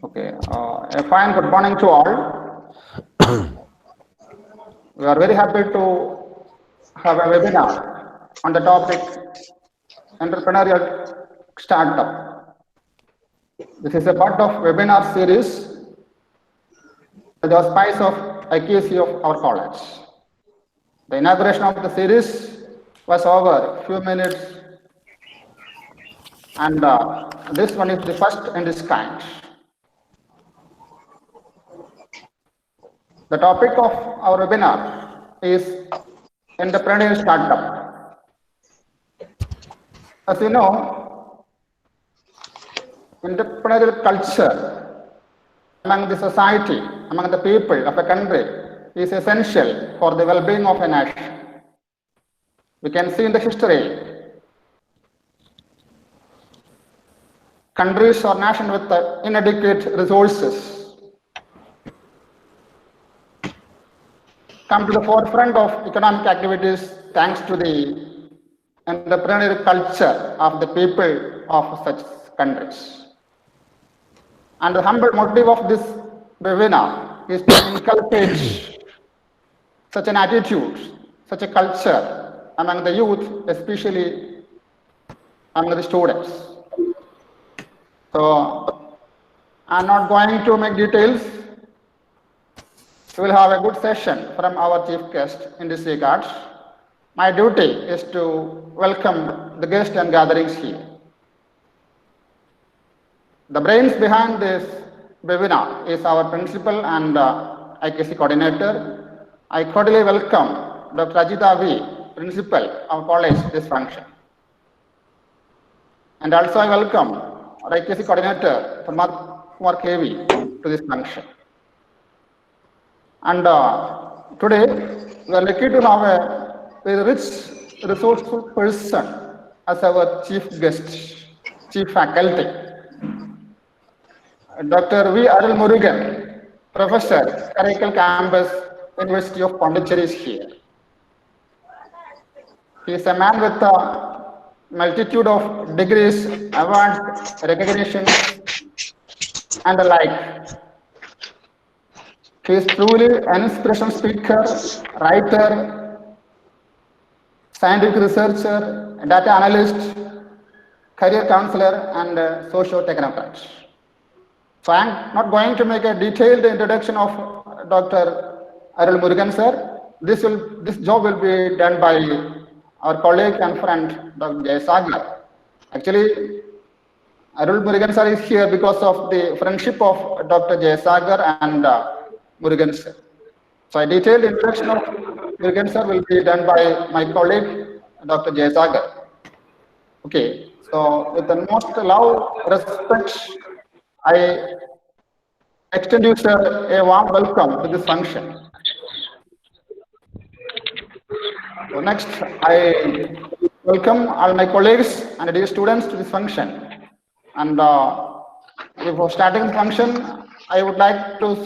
Okay, a fine good morning to all. We are very happy to have a webinar on the topic Entrepreneurial Startup. This is a part of webinar series with the auspice of IQAC of our college. The inauguration of the series was over a few minutes, and this one is the first in this kind. The topic of our webinar is Entrepreneurial Startup. As you know, entrepreneurial culture among the society, among the people of a country is essential for the well-being of a nation. We can see in the history, countries or nations with inadequate resources come to the forefront of economic activities thanks to the entrepreneurial culture of the people of such countries. And the humble motive of this webinar is to inculcate such an attitude, such a culture among the youth, especially among the students. So, I'm not going to make details. We will have a good session from our chief guest in this regard. My duty is to welcome the guests and gatherings here. The brains behind this webinar is our principal and IQAC coordinator. I cordially welcome Dr. Ajita V, principal of college, this function. And also I welcome our IQAC coordinator, Kumar KV, to this function. And today, we are lucky to have a very rich, resourceful person as our chief guest, chief faculty. Dr. V. Arulmurugan, Professor, Caracal Campus, University of Pondicherry is here. He is a man with a multitude of degrees, awards, recognitions, and the like. He is truly an inspirational speaker, writer, scientific researcher, data analyst, career counselor, and socio-technocrat. So I am not going to make a detailed introduction of Dr. Arulmurugan sir. This job will be done by our colleague and friend Dr. Jayasagar. Actually, Arulmurugan sir is here because of the friendship of Dr. Jayasagar and Murugan sir. So a detailed introduction of Murugan sir will be done by my colleague Dr. Jayasagar. Okay, so with the most love, respect, I extend you sir a warm welcome to this function. So next, I welcome all my colleagues and dear students to this function. And before starting the function, I would like to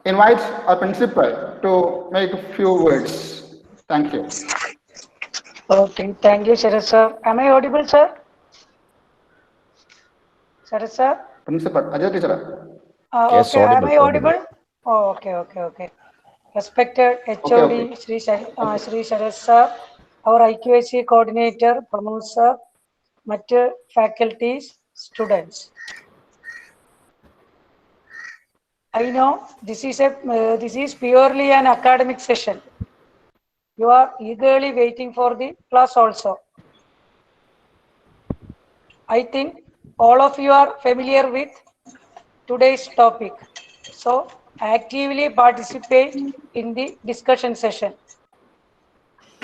invite our principal to make a few words. Thank you. Okay, thank you, Sharad sir. Am I audible, sir? Sharad sir? Principal, Ajay teacher. Yes, Okay, am audible, I audible? audible. Oh, okay. Respected HOD, Okay. Shri Sharad sir, our IQAC coordinator, Pramod sir, mature faculties, students. I know this is purely an academic session. You are eagerly waiting for the class also. I think all of you are familiar with today's topic. So actively participate in the discussion session.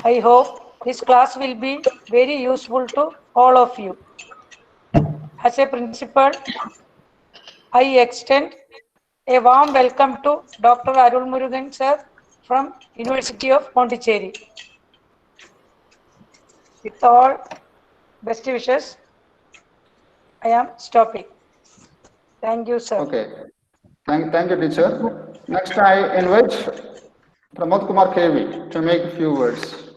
I hope this class will be very useful to all of you. As a principal, I extend a warm welcome to Dr. Arulmurugan sir from University of Pondicherry. With all best wishes, I am stopping. Thank you, sir. Okay. Thank you, teacher. Next, I invite Pramod Kumar KV to make a few words.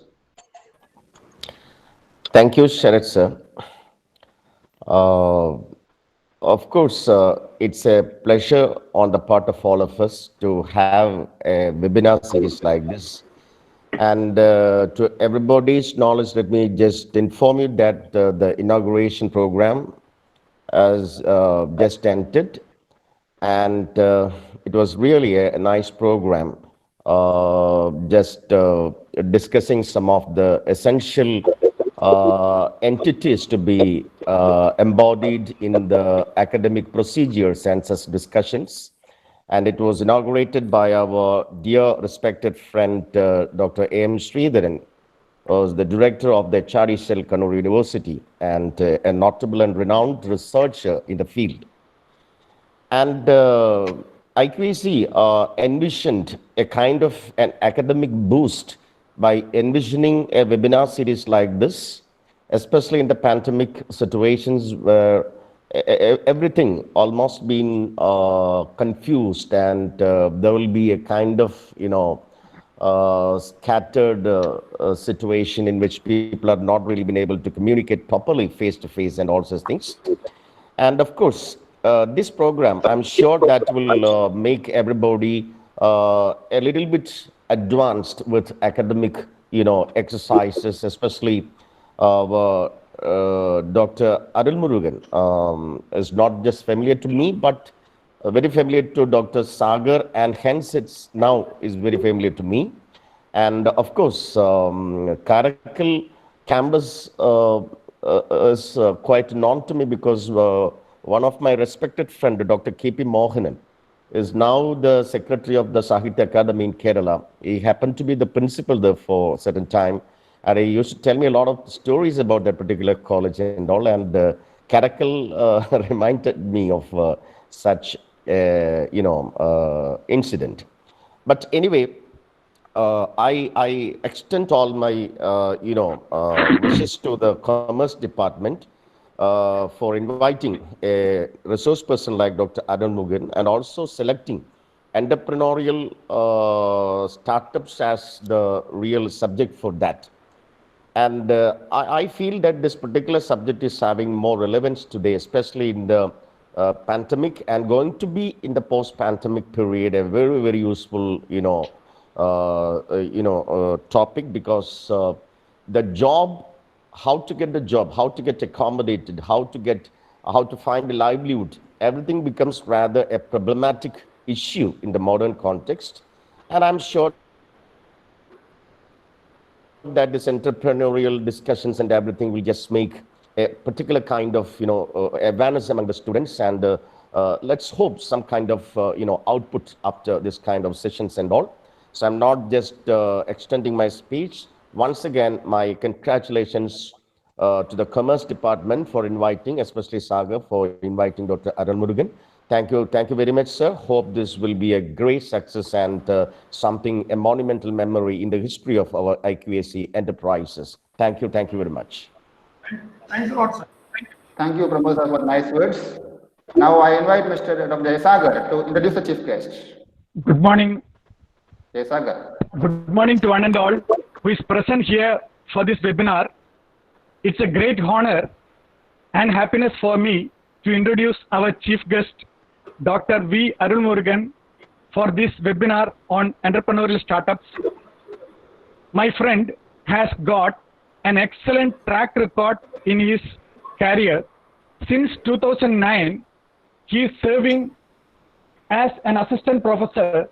Thank you, Sharad sir. of course, it's a pleasure on the part of all of us to have a webinar series like this. And to everybody's knowledge, let me just inform you that the inauguration program has just ended. And it was really a nice program, just discussing some of the essential entities to be embodied in the academic procedures and such discussions. And it was inaugurated by our dear respected friend, Dr. A.M. Sridharan, was the director of the Charishal Kannur University and a notable and renowned researcher in the field. And IQAC envisioned a kind of an academic boost by envisioning a webinar series like this, especially in the pandemic situations where everything almost been confused, and there will be a kind of, scattered situation in which people are not really been able to communicate properly face to face and all such things. And of course, this program, I'm sure that will make everybody a little bit advanced with academic, exercises, especially Dr. Arulmurugan is not just familiar to me, but very familiar to Dr. Sagar, and hence it's now is very familiar to me. And of course, Karakkal campus is quite known to me because one of my respected friend, Dr. K.P. Mohanan, is now the secretary of the Sahitya Academy in Kerala. He happened to be the principal there for a certain time. And he used to tell me a lot of stories about that particular college and all. And Karakkal reminded me of such, incident. But anyway, I extend all my, wishes to the Commerce Department for inviting a resource person like Dr. Arulmurugan and also selecting entrepreneurial startups as the real subject for that. And I feel that this particular subject is having more relevance today, especially in the pandemic, and going to be in the post-pandemic period a very, very useful, topic, because the job, how to get the job, how to get accommodated, how to find a livelihood, everything becomes rather a problematic issue in the modern context. And I'm sure that this entrepreneurial discussions and everything will just make a particular kind of, awareness among the students, and let's hope some kind of, output after this kind of sessions and all. So I'm not just extending my speech. Once again, my congratulations to the Commerce Department for inviting, especially Sagar for inviting Dr. Arulmurugan. Thank you very much, sir. Hope this will be a great success and a monumental memory in the history of our IQAC enterprises. Thank you very much. Thanks a lot, sir. Thank you, Professor, for nice words. Now I invite Mr. Dr. Sagar to introduce the chief guest. Good morning. Sagar. Good morning to one and all who is present here for this webinar. It's a great honor and happiness for me to introduce our chief guest, Dr. V. Arulmurugan, for this webinar on entrepreneurial startups. My friend has got an excellent track record in his career. Since 2009, he is serving as an assistant professor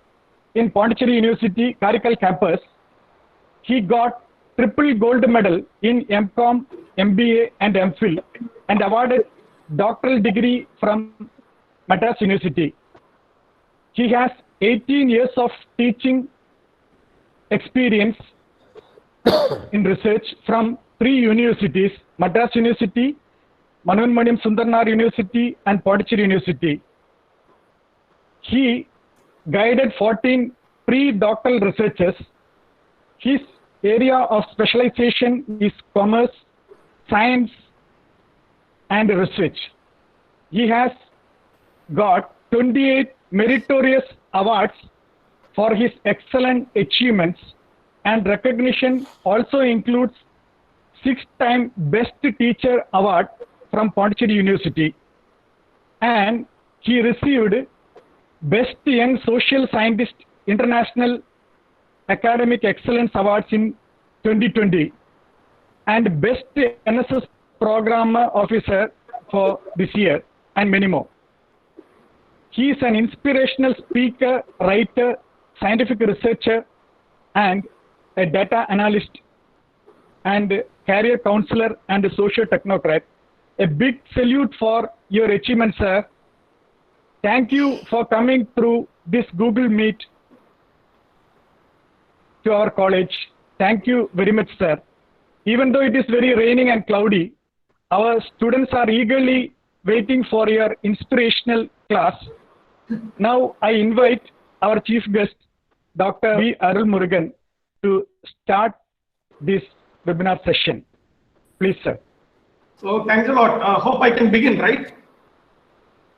in Pondicherry University, Karakkal campus. He got triple gold medal in MCom, MBA and MPhil, and awarded doctoral degree from Madras University. He has 18 years of teaching experience in research from 3 universities, Madras University, Manovanmaniam Sundarnar University and Pondicherry University. He guided 14 pre-doctoral researchers. His area of specialization is commerce, science and research. He has got 28 meritorious awards for his excellent achievements, and recognition also includes 6-time Best Teacher Award from Pondicherry University. and he received Best Young Social Scientist International Academic Excellence Awards in 2020 and Best NSS Program Officer for this year, and many more. He is an inspirational speaker, writer, scientific researcher, and a data analyst and career counselor and a social technocrat. A big salute for your achievements, sir. Thank you for coming through this Google Meet to our college. Thank you very much, sir. Even though it is very raining and cloudy, our students are eagerly waiting for your inspirational class. Now I invite our chief guest, Dr. V. Arulmurugan, to start this webinar session. Please, sir. So thanks a lot. Hope I can begin, right?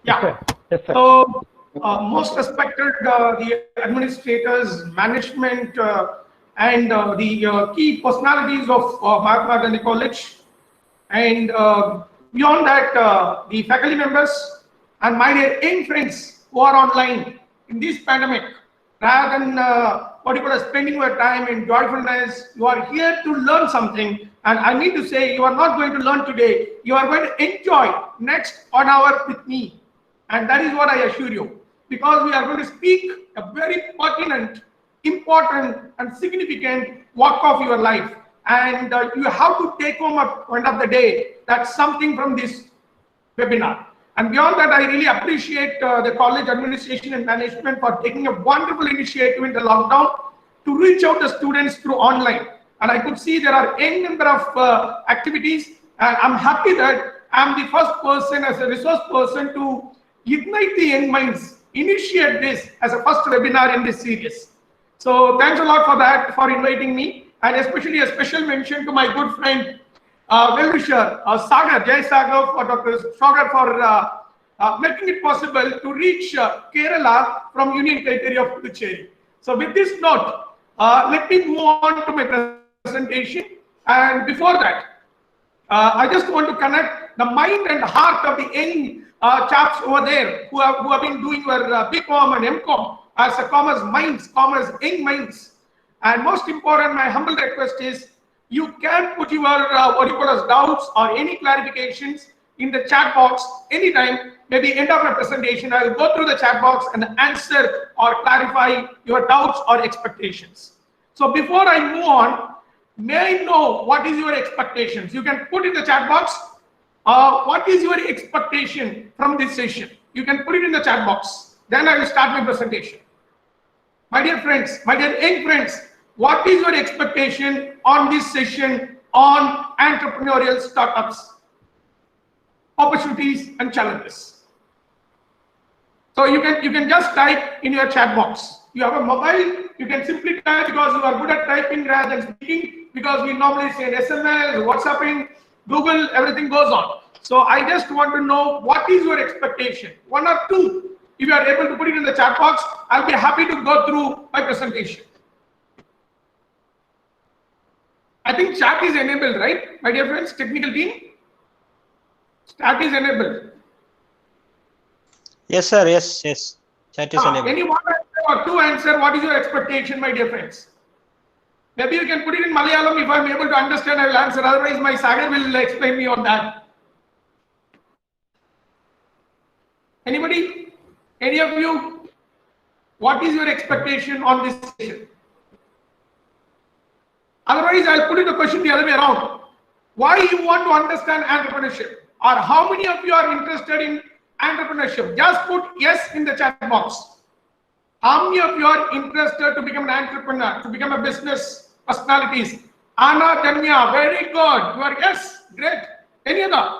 Yeah. Yes, sir. Yes, sir. So most respected the administrators, management, and the key personalities of Mahatma Gandhi College, and beyond that, the faculty members and my dear young friends who are online in this pandemic, rather than spending your time in joyfulness, you are here to learn something. And I need to say, you are not going to learn today. You are going to enjoy next 1 hour with me. And that is what I assure you. Because we are going to speak a very pertinent, important, and significant work of your life. And you have to take home at the end of the day, that's something from this webinar. And beyond that, I really appreciate the college administration and management for taking a wonderful initiative in the lockdown to reach out to students through online. And I could see there are a number of activities. And I'm happy that I'm the first person as a resource person to ignite the young minds, initiate this as a first webinar in this series. So thanks a lot for that, for inviting me. And especially a special mention to my good friend, well-wisher, Sagar, Jai Sagar, for Dr. Sagar for making it possible to reach Kerala from Union Territory of Pondicherry. So with this note, let me move on to my presentation. And before that, I just want to connect the mind and heart of the young chaps over there who have been doing your BCom and MCom as a commerce minds, commerce young minds. And most important, my humble request is you can put your doubts or any clarifications in the chat box anytime. Maybe end of my presentation, I will go through the chat box and answer or clarify your doubts or expectations. So before I move on, may I know what is your expectations? You can put in the chat box. What is your expectation from this session? You can put it in the chat box. Then I will start my presentation. My dear friends, my dear young friends, what is your expectation on this session on entrepreneurial startups, opportunities and challenges? So you can just type in your chat box. You have a mobile, you can simply type because you are good at typing rather than speaking, because we normally say SMS, WhatsApping, Google, everything goes on. So I just want to know what is your expectation, 1 or 2. If you are able to put it in the chat box, I'll be happy to go through my presentation. I think chat is enabled, right, my dear friends, technical team? Chat is enabled. Yes, sir. Yes, yes. Chat is enabled. Any one answer or 2 answer, what is your expectation, my dear friends? Maybe you can put it in Malayalam. If I'm able to understand, I will answer. Otherwise, my Sagar will explain me on that. Anybody? Any of you? What is your expectation on this session? Otherwise, I'll put in the question the other way around. Why you want to understand entrepreneurship? Or how many of you are interested in entrepreneurship? Just put yes in the chat box. How many of you are interested to become an entrepreneur, to become a business personalities? Anna, Tanya, very good. You are yes, great. Any other?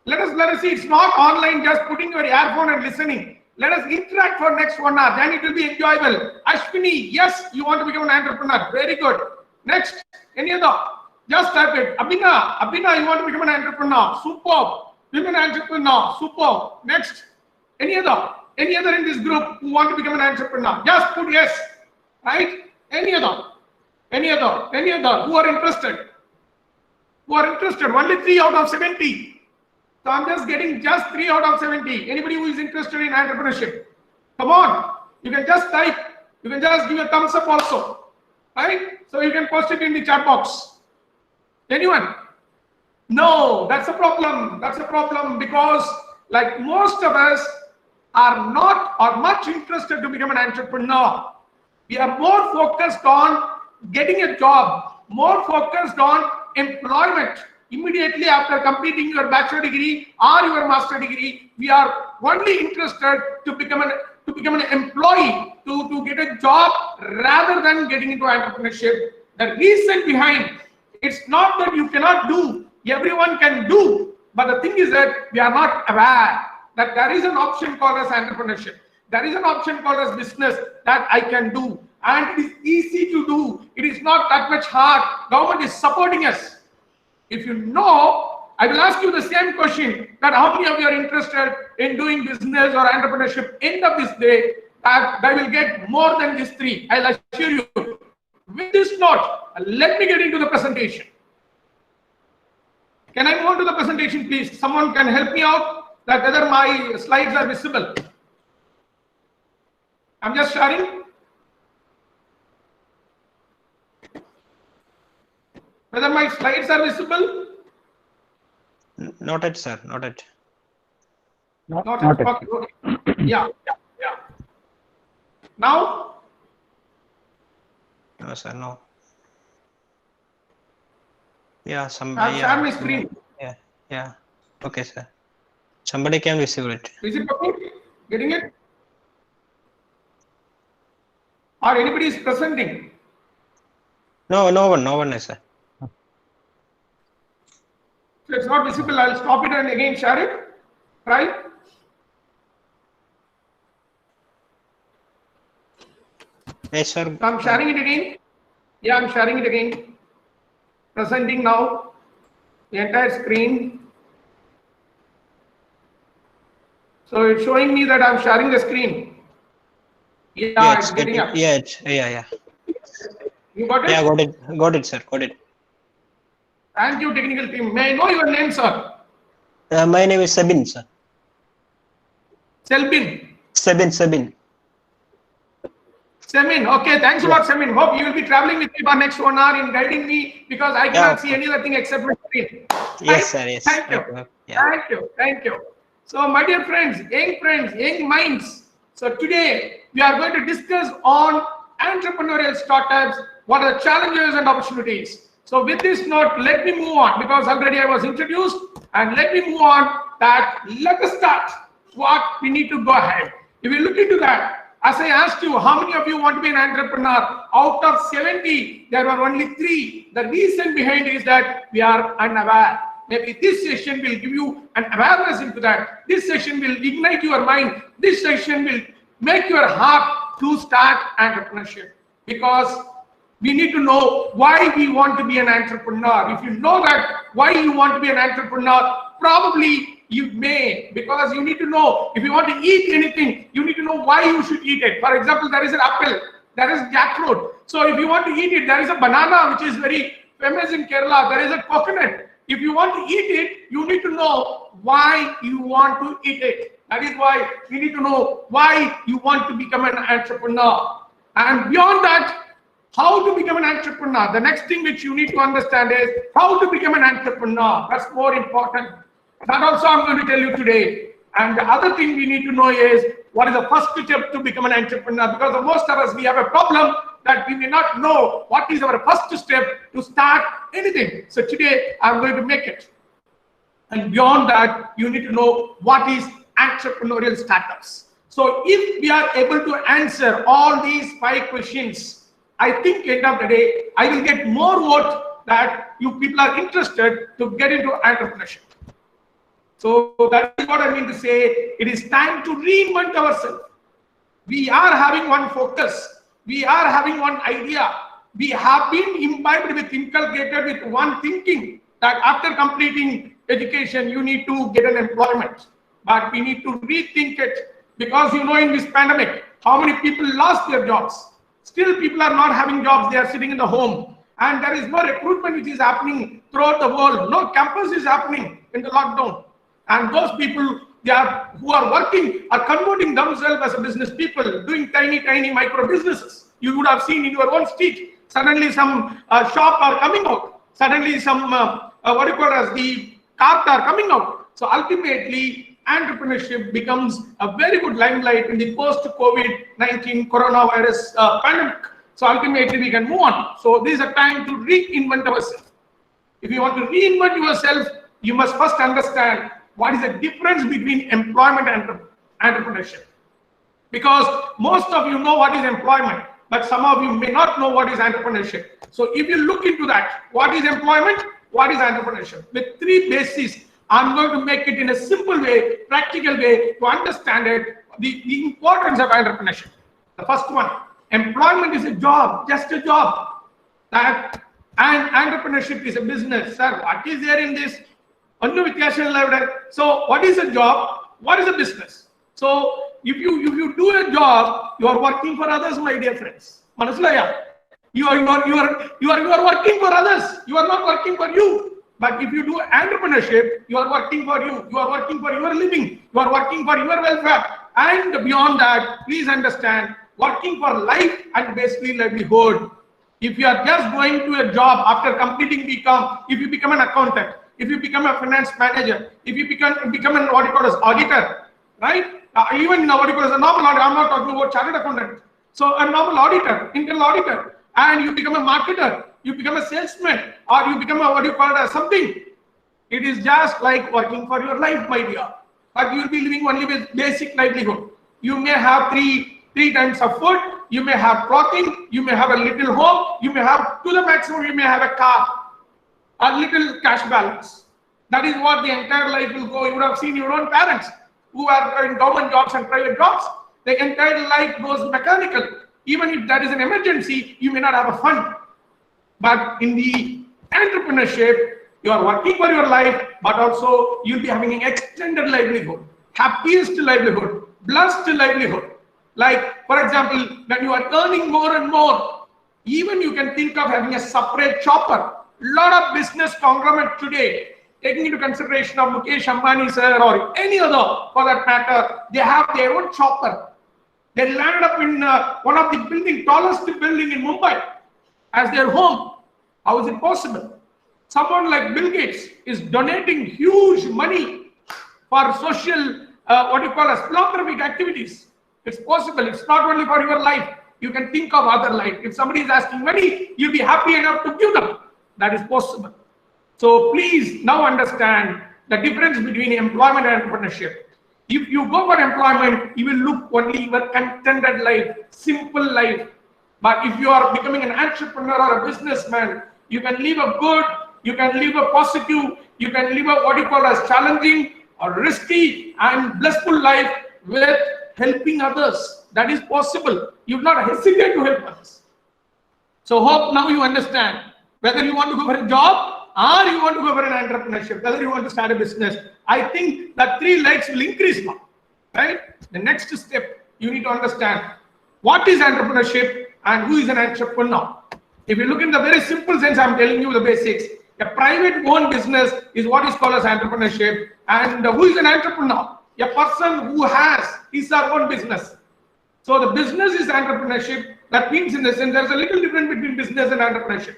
Let us see. It's not online, just putting your earphone and listening. Let us interact for next 1 hour. Then it will be enjoyable. Ashwini, yes, you want to become an entrepreneur. Very good. Next, any other? Just type it. Abhina, you want to become an entrepreneur. Superb. Become an entrepreneur. Superb. Next, any other? Any other in this group who want to become an entrepreneur? Just put yes. Right? Any other? Any other? Any other? Who are interested? Who are interested? Only 3 out of 70. So I'm just getting just 3 out of 70. Anybody who is interested in entrepreneurship, come on. You can just type. You can just give a thumbs up also, right? So you can post it in the chat box. Anyone? No, that's a problem. That's a problem because like most of us are not or much interested to become an entrepreneur. We are more focused on getting a job, more focused on employment. Immediately after completing your bachelor degree or your master degree, we are only interested to become an employee, to get a job rather than getting into entrepreneurship. The reason behind, it's not that you cannot do, everyone can do, but the thing is that we are not aware that there is an option called as entrepreneurship. There is an option called as business that I can do, and it is easy to do. It is not that much hard. Government is supporting us. If you know, I will ask you the same question, that how many of you are interested in doing business or entrepreneurship? End of this day, that they will get more than these 3. I'll assure you. With this note, let me get into the presentation. Can I move on to the presentation, please? Someone can help me out that whether my slides are visible. I'm just sharing. Whether my slides are visible? Not yet, sir. Not yet. Not yet. Okay. Yeah. Now? No, sir. No. Yeah, I'll share my screen. Yeah. Okay, sir. Somebody can visible it. Is it okay? Getting it? Or anybody is presenting? No one is, sir. So it's not visible. I'll stop it and again share it. Right? Yes, sir. So I'm sharing it again. Yeah, I'm sharing it again. Presenting now. The entire screen. So it's showing me that I'm sharing the screen. Yeah, it's getting up. Yeah. You got it? Yeah, got it, sir. Got it. Thank you, technical team. May I know your name, sir? My name is Sabin, sir. Selbin. Sabin. Semin, okay, thanks a lot, Semin. Hope you will be traveling with me for next 1 hour in guiding me because I cannot see any other thing except my screen. Yes, sir. Yes. Thank you. Okay. Yeah. Thank you. So, my dear friends, young minds. So today we are going to discuss on entrepreneurial startups. What are the challenges and opportunities? So with this note, let me move on because already I was introduced, and let me move on. Let us start. What we need to go ahead. If we look into that. As I asked you, how many of you want to be an entrepreneur? Out of 70, there were only 3. The reason behind is that we are unaware. Maybe this session will give you an awareness into that. This session will ignite your mind. This session will make your heart to start entrepreneurship. Because we need to know why we want to be an entrepreneur. If you know that why you want to be an entrepreneur, probably you may, because you need to know if you want to eat anything, you need to know why you should eat it. For example, there is an apple, there is jackfruit. So if you want to eat it, there is a banana which is very famous in Kerala. There is a coconut. If you want to eat it, you need to know why you want to eat it. That is why you need to know why you want to become an entrepreneur. And beyond that, how to become an entrepreneur. The next thing which you need to understand is how to become an entrepreneur. That's more important. That also I'm going to tell you today. And the other thing we need to know is what is the first step to become an entrepreneur, because for most of us, we have a problem that we may not know what is our first step to start anything. So today I'm going to make it. And beyond that, you need to know what is entrepreneurial startups. So if we are able to answer all these 5 questions, I think end of the day, I will get more vote that you people are interested to get into entrepreneurship. So that is what I mean to say. It is time to reinvent ourselves. We are having one focus. We are having one idea. We have been imbibed with, inculcated with one thinking that after completing education, you need to get an employment. But we need to rethink it because you know in this pandemic, how many people lost their jobs? Still people are not having jobs. They are sitting in the home. And there is no recruitment which is happening throughout the world. No campus is happening in the lockdown. And those people who are working are converting themselves as a business people, doing tiny micro businesses. You would have seen in your own street, suddenly some shop are coming out. Suddenly some, what you call as the cart are coming out. So ultimately, entrepreneurship becomes a very good limelight in the post-COVID-19 coronavirus pandemic. So ultimately, we can move on. So this is a time to reinvent ourselves. If you want to reinvent yourself, you must first understand what is the difference between employment and entrepreneurship. Because most of you know what is employment, but some of you may not know what is entrepreneurship. So if you look into that, what is employment, what is entrepreneurship? With three bases, I'm going to make it in a simple way, practical way to understand it, the importance of entrepreneurship. The first one, employment is a job, just a job. And entrepreneurship is a business. Sir, what is there in this? So what is a job? What is a business? So if you do a job, you are working for others, my dear friends. You are working for others. You are not working for you. But if you do entrepreneurship, you are working for you. You are working for your living. You are working for your welfare. And beyond that, please understand, working for life and basically livelihood. If you are just going to a job after completing BCom, if you become an accountant, if you become a finance manager, if you become an what you call as auditor, right? Even what you call as a normal auditor, I'm not talking about chartered accountant. So a normal auditor, internal auditor, and you become a marketer, you become a salesman, or you become a what you call it as something. It is just like working for your life, my dear. But you will be living only with basic livelihood. You may have three times of food, you may have clothing, you may have a little home, you may have to the maximum, you may have a car, a little cash balance. That is what the entire life will go. You would have seen your own parents who are in government jobs and private jobs. The entire life goes mechanical. Even if there is an emergency, you may not have a fund. But in the entrepreneurship, you are working for your life, but also you'll be having an extended livelihood, happiest livelihood, blessed livelihood. Like, for example, when you are earning more and more, even you can think of having a separate chopper. Lot of business conglomerate today, taking into consideration of Mukesh Ambani sir or any other for that matter, they have their own chopper. They landed up in one of the tallest building in Mumbai as their home. How is it possible? Someone like Bill Gates is donating huge money for social, what you call as philanthropic activities. It's possible. It's not only for your life. You can think of other life. If somebody is asking money, you'll be happy enough to give them. That is possible. So please now understand the difference between employment and entrepreneurship. If you go for employment, you will look only your contented life, simple life. But if you are becoming an entrepreneur or a businessman, you can live a good, you can live a positive, you can live a what you call as challenging or risky and blissful life with helping others. That is possible. You will not hesitate to help others. So hope now you understand whether you want to go for a job or you want to go for an entrepreneurship, whether you want to start a business. I think that three legs will increase now, right? The next step, you need to understand what is entrepreneurship and who is an entrepreneur. If you look in the very simple sense, I'm telling you the basics. A private owned business is what is called as entrepreneurship. And who is an entrepreneur? A person who has his or her own business. So the business is entrepreneurship. That means in the sense there's a little difference between business and entrepreneurship.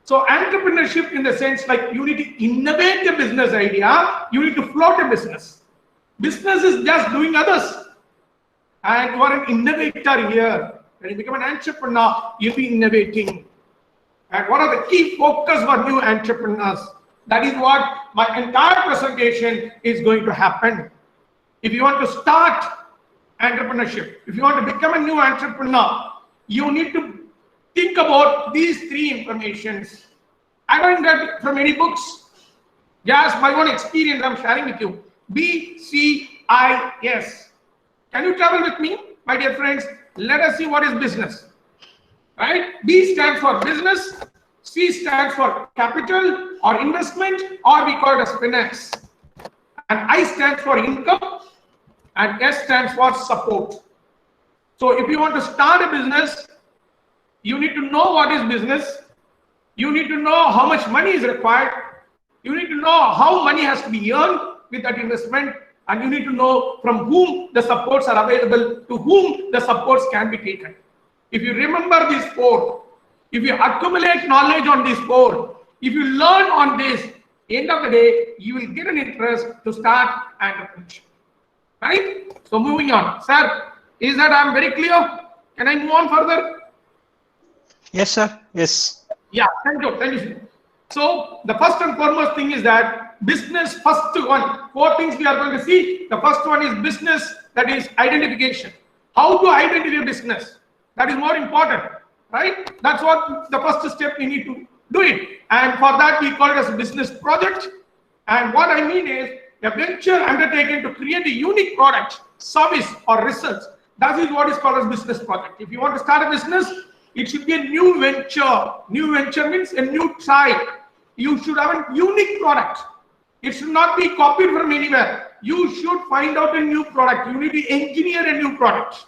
So entrepreneurship in the sense like you need to innovate a business idea, you need to float a business. Business is just doing others. And you are an innovator here. When you become an entrepreneur, you'll be innovating. And what are the key focus for new entrepreneurs? That is what my entire presentation is going to happen. If you want to start entrepreneurship, if you want to become a new entrepreneur, you need to think about these three informations. I don't get it from any books. Just my own experience I'm sharing with you. BCIS. Can you travel with me, my dear friends? Let us see what is business. Right? B stands for business, C stands for capital or investment, or we call it as finance. And I stands for income, and S stands for support. So if you want to start a business, you need to know what is business. You need to know how much money is required. You need to know how money has to be earned. with that investment, and you need to know from whom the supports are available, to whom the supports can be taken. If you remember these four, if you accumulate knowledge on these four, if you learn on this, end of the day, you will get an interest to start entrepreneurship. Right? So moving on. Sir, is that I'm very clear? Can I move on further? Yes, sir. Yes. Yeah, thank you. Thank you, sir. So the first and foremost thing is that business first one. Four things we are going to see. The first one is business, that is identification. How to identify business? That is more important, right? That's what the first step we need to do it. And for that we call it as a business project. And what I mean is a venture undertaken to create a unique product, service or research. That is what is called as business project. If you want to start a business, it should be a new venture. New venture means a new try. You should have a unique product. It should not be copied from anywhere. You should find out a new product. You need to engineer a new product.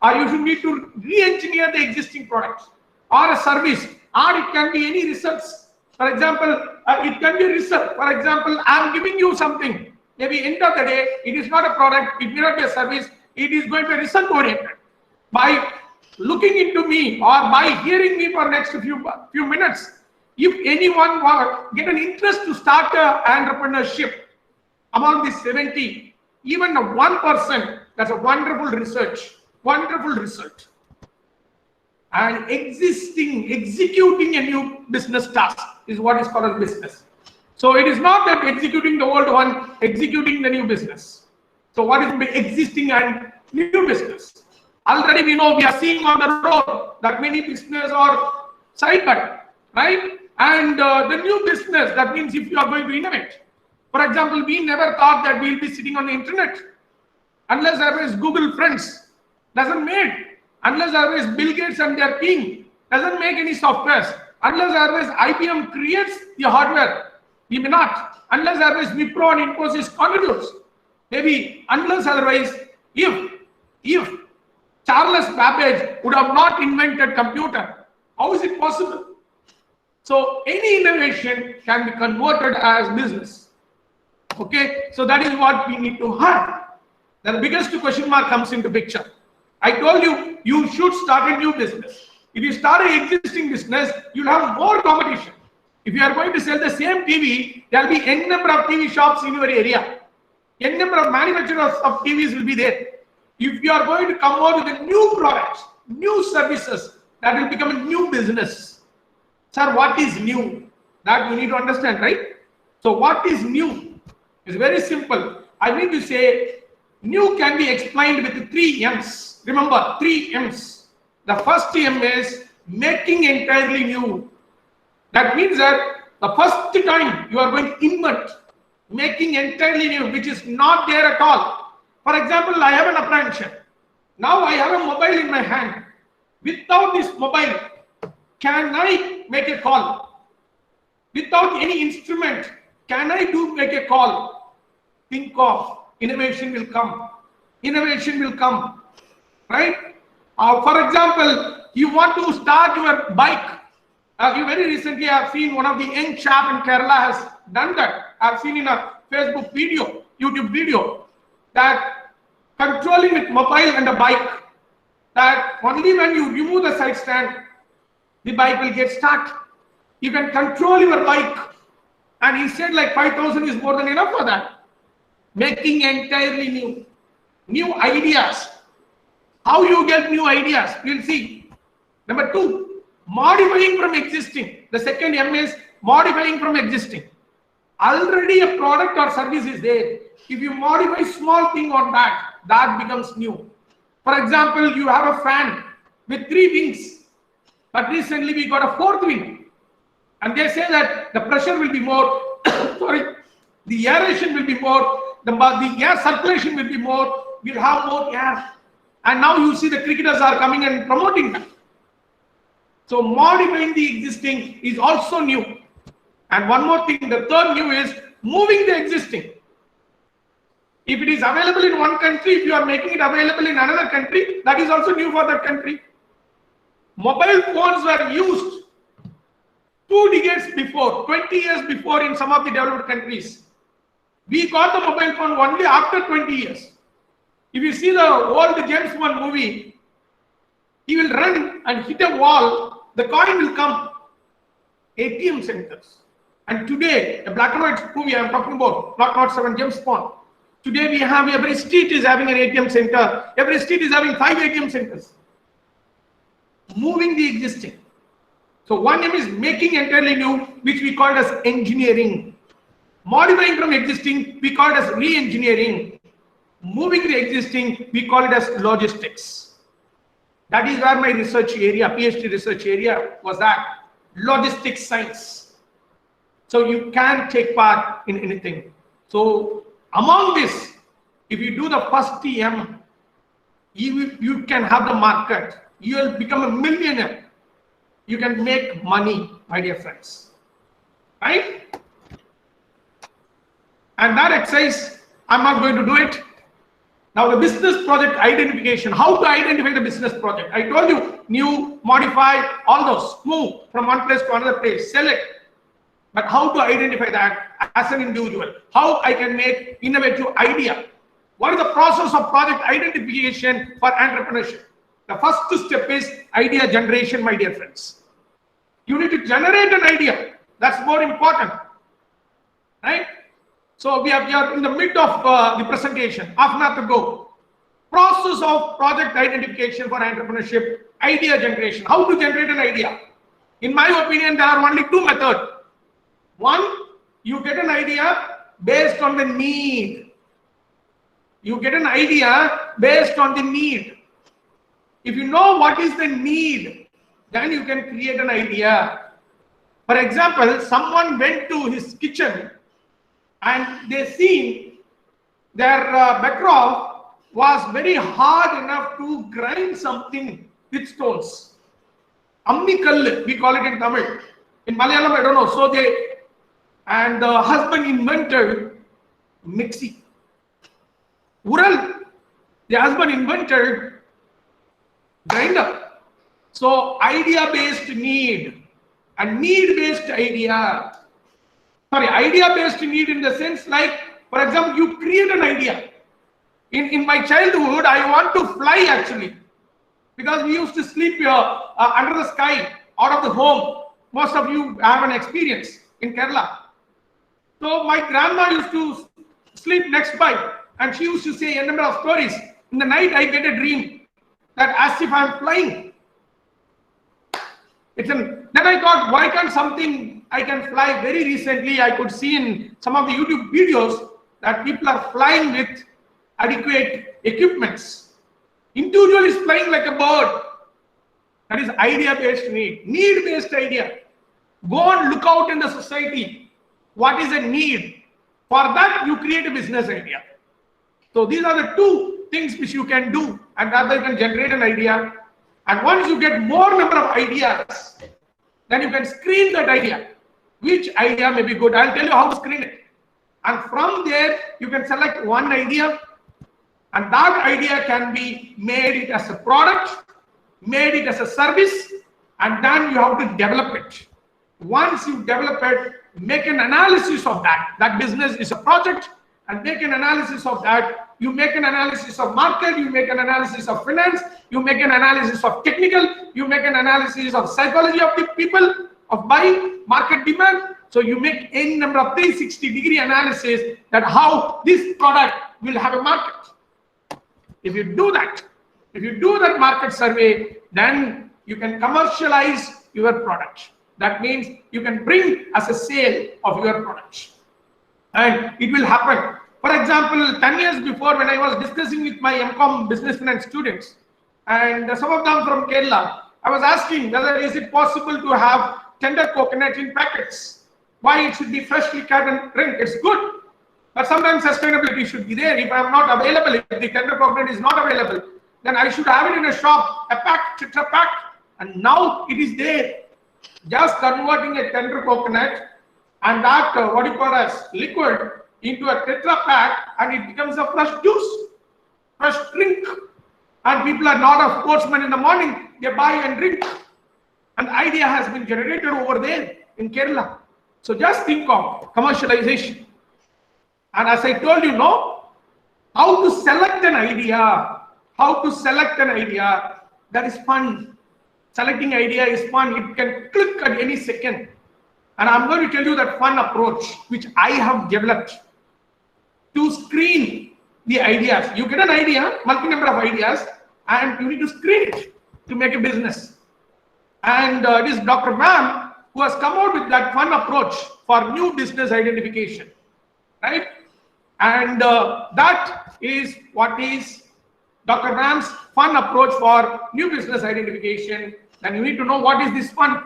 Or you should need to re-engineer the existing product. Or a service. Or it can be any research. For example, it can be research. For example, I am giving you something. Maybe end of the day, it is not a product. It may not be a service. It is going to be result oriented. By looking into me or by hearing me for next few minutes, if anyone get an interest to start entrepreneurship among these 70, even a 1%, that's a wonderful research, wonderful result. And executing a new business task is what is called as business. So it is not that executing the old one, executing the new business. So what is existing and new business? Already we know, we are seeing on the road that many business are sidecut, right? And the new business, that means if you are going to innovate. For example, we never thought that we'll be sitting on the internet unless there is Google Friends, doesn't make. Unless there is Bill Gates and their team, doesn't make any softwares. Unless there is IBM creates the hardware, we may not. Unless there is Wipro and Infosys contributes, maybe. Unless otherwise, if Charles Babbage would have not invented computer, how is it possible? So any innovation can be converted as business. Okay, so that is what we need to have. The biggest question mark comes into picture. I told you, you should start a new business. If you start an existing business, you'll have more competition. If you are going to sell the same TV, there will be n number of TV shops in your area. N number of manufacturers of TVs will be there. If you are going to come out with a new products, new services, that will become a new business. Sir, what is new? That you need to understand, right? So what is new? It's very simple. I mean to say, new can be explained with 3 M's. Remember, 3 M's. The first M is making entirely new. That means that the first time you are going to invent, making entirely new, which is not there at all. For example, I have an apprehension. Now I have a mobile in my hand. Without this mobile, can I make a call? Without any instrument, can I make a call? Think of, innovation will come. Innovation will come, right? For example, you want to start your bike. You very recently have seen one of the young chap in Kerala has done that. I've seen in a Facebook video, YouTube video, that controlling with mobile and a bike, that only when you remove the side stand, the bike will get stuck. You can control your bike. And he said like 5,000 is more than enough for that. Making entirely new. New ideas. How you get new ideas? We'll see. Number 2, modifying from existing. The second M is modifying from existing. Already a product or service is there. If you modify small thing on that, that becomes new. For example, you have a fan with 3 wings, but recently we got a 4th wing. And they say that the pressure will be more, sorry, the aeration will be more, the air circulation will be more, we'll have more air. And now you see the cricketers are coming and promoting that. So modifying the existing is also new. And one more thing, the third new is moving the existing. If it is available in one country, if you are making it available in another country, that is also new for that country. Mobile phones were used 2 decades before, 20 years before in some of the developed countries. We got the mobile phone only after 20 years. If you see the old James Bond movie, he will run and hit a wall, the coin will come. ATM centers. And today, a black and white movie I am talking about, not 7 James Bond. Today we have, every street is having an ATM center. Every street is having 5 ATM centers. Moving the existing. So one name is making entirely new, which we call as engineering. Modifying from existing, we call it as re-engineering. Moving the existing, we call it as logistics. That is where my research area, PhD research area was at. Logistics science. So you can take part in anything. So among this, if you do the first TM, you can have the market. You will become a millionaire. You can make money, my dear friends. Right? And that exercise, I'm not going to do it. Now the business project identification, how to identify the business project. I told you, new, modify, all those, move from one place to another place, select. But how to identify that as an individual? How I can make innovative idea? What is the process of project identification for entrepreneurship? The first step is idea generation, my dear friends. You need to generate an idea. That's more important, right? So we are in the mid of the presentation, half an hour to go. Process of project identification for entrepreneurship, idea generation. How to generate an idea? In my opinion, there are only 2 methods. One, you get an idea based on the need. You get an idea based on the need. If you know what is the need, then you can create an idea. For example, someone went to his kitchen and they seen their backdrop was very hard enough to grind something with stones. Ammikal, we call it in Tamil. In Malayalam, I don't know. So the husband invented mixie. Ural, the husband invented grinder. So idea-based need and need-based idea. Sorry, idea-based need in the sense like, for example, you create an idea. In my childhood, I want to fly actually, because we used to sleep under the sky, out of the home. Most of you have an experience in Kerala. So my grandma used to sleep next by, and she used to say a number of stories. In the night, I get a dream that as if I'm flying. Then I thought, why can't something I can fly? Very recently, I could see in some of the YouTube videos that people are flying with adequate equipments. Individual is flying like a bird. That is idea-based need, need-based idea. Go and look out in the society. What is a need? For that, you create a business idea. So these are the 2 things which you can do, and that you can generate an idea. And once you get more number of ideas, then you can screen that idea. Which idea may be good? I'll tell you how to screen it. And from there, you can select one idea, and that idea can be made it as a product, made it as a service, and then you have to develop it. Once you develop it, make an analysis of that. That business is a project, and make an analysis of that. You make an analysis of market, you make an analysis of finance, you make an analysis of technical, you make an analysis of psychology of the people, of buying, market demand. So you make any number of 360-degree analysis that how this product will have a market. If you do that market survey, then you can commercialize your product. That means you can bring as a sale of your product. And it will happen. For example, 10 years before, when I was discussing with my MCOM business finance students, and some of them from Kerala, I was asking whether is it possible to have tender coconut in packets. Why it should be freshly cut and drink? It's good. But sometimes sustainability should be there. If I am not available, if the tender coconut is not available, then I should have it in a shop, a pack, tetra pack. And now it is there. Just converting a tender coconut and that what you call as liquid into a tetra pack, and it becomes a fresh juice, fresh drink. And people are not a sportsman in the morning, they buy and drink. And the idea has been generated over there in Kerala. So just think of commercialization. And as I told you, no, how to select an idea, that is fun. Selecting idea is fun. It can click at any second. And I'm going to tell you that fun approach which I have developed to screen the ideas. You get an idea, multi-number of ideas, and you need to screen it to make a business. And it is Dr. Mam who has come out with that fun approach for new business identification, right? And that is what is Dr. Mam's fun approach for new business identification. And you need to know what is this fun.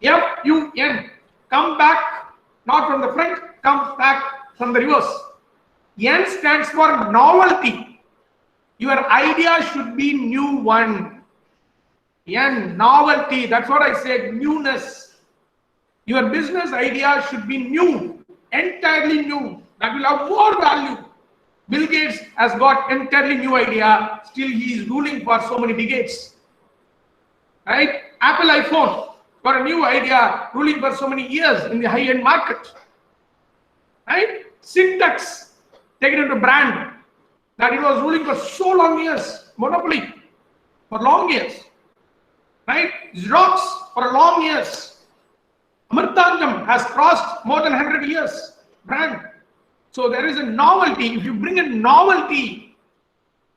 F-U-N. Come back, not from the front, come back from the reverse. N stands for novelty. Your idea should be new one. N, novelty. That's what I said, newness. Your business idea should be new, entirely new. That will have more value. Bill Gates has got entirely new idea. Still, he is ruling for so many decades. Right? Apple iPhone got a new idea, ruling for so many years in the high-end market. Right? Syntax, taken into brand, that it was ruling for so long years. Monopoly for long years. Right? Xerox for long years. Amartangam has crossed more than 100 years. Brand. So there is a novelty. If you bring a novelty,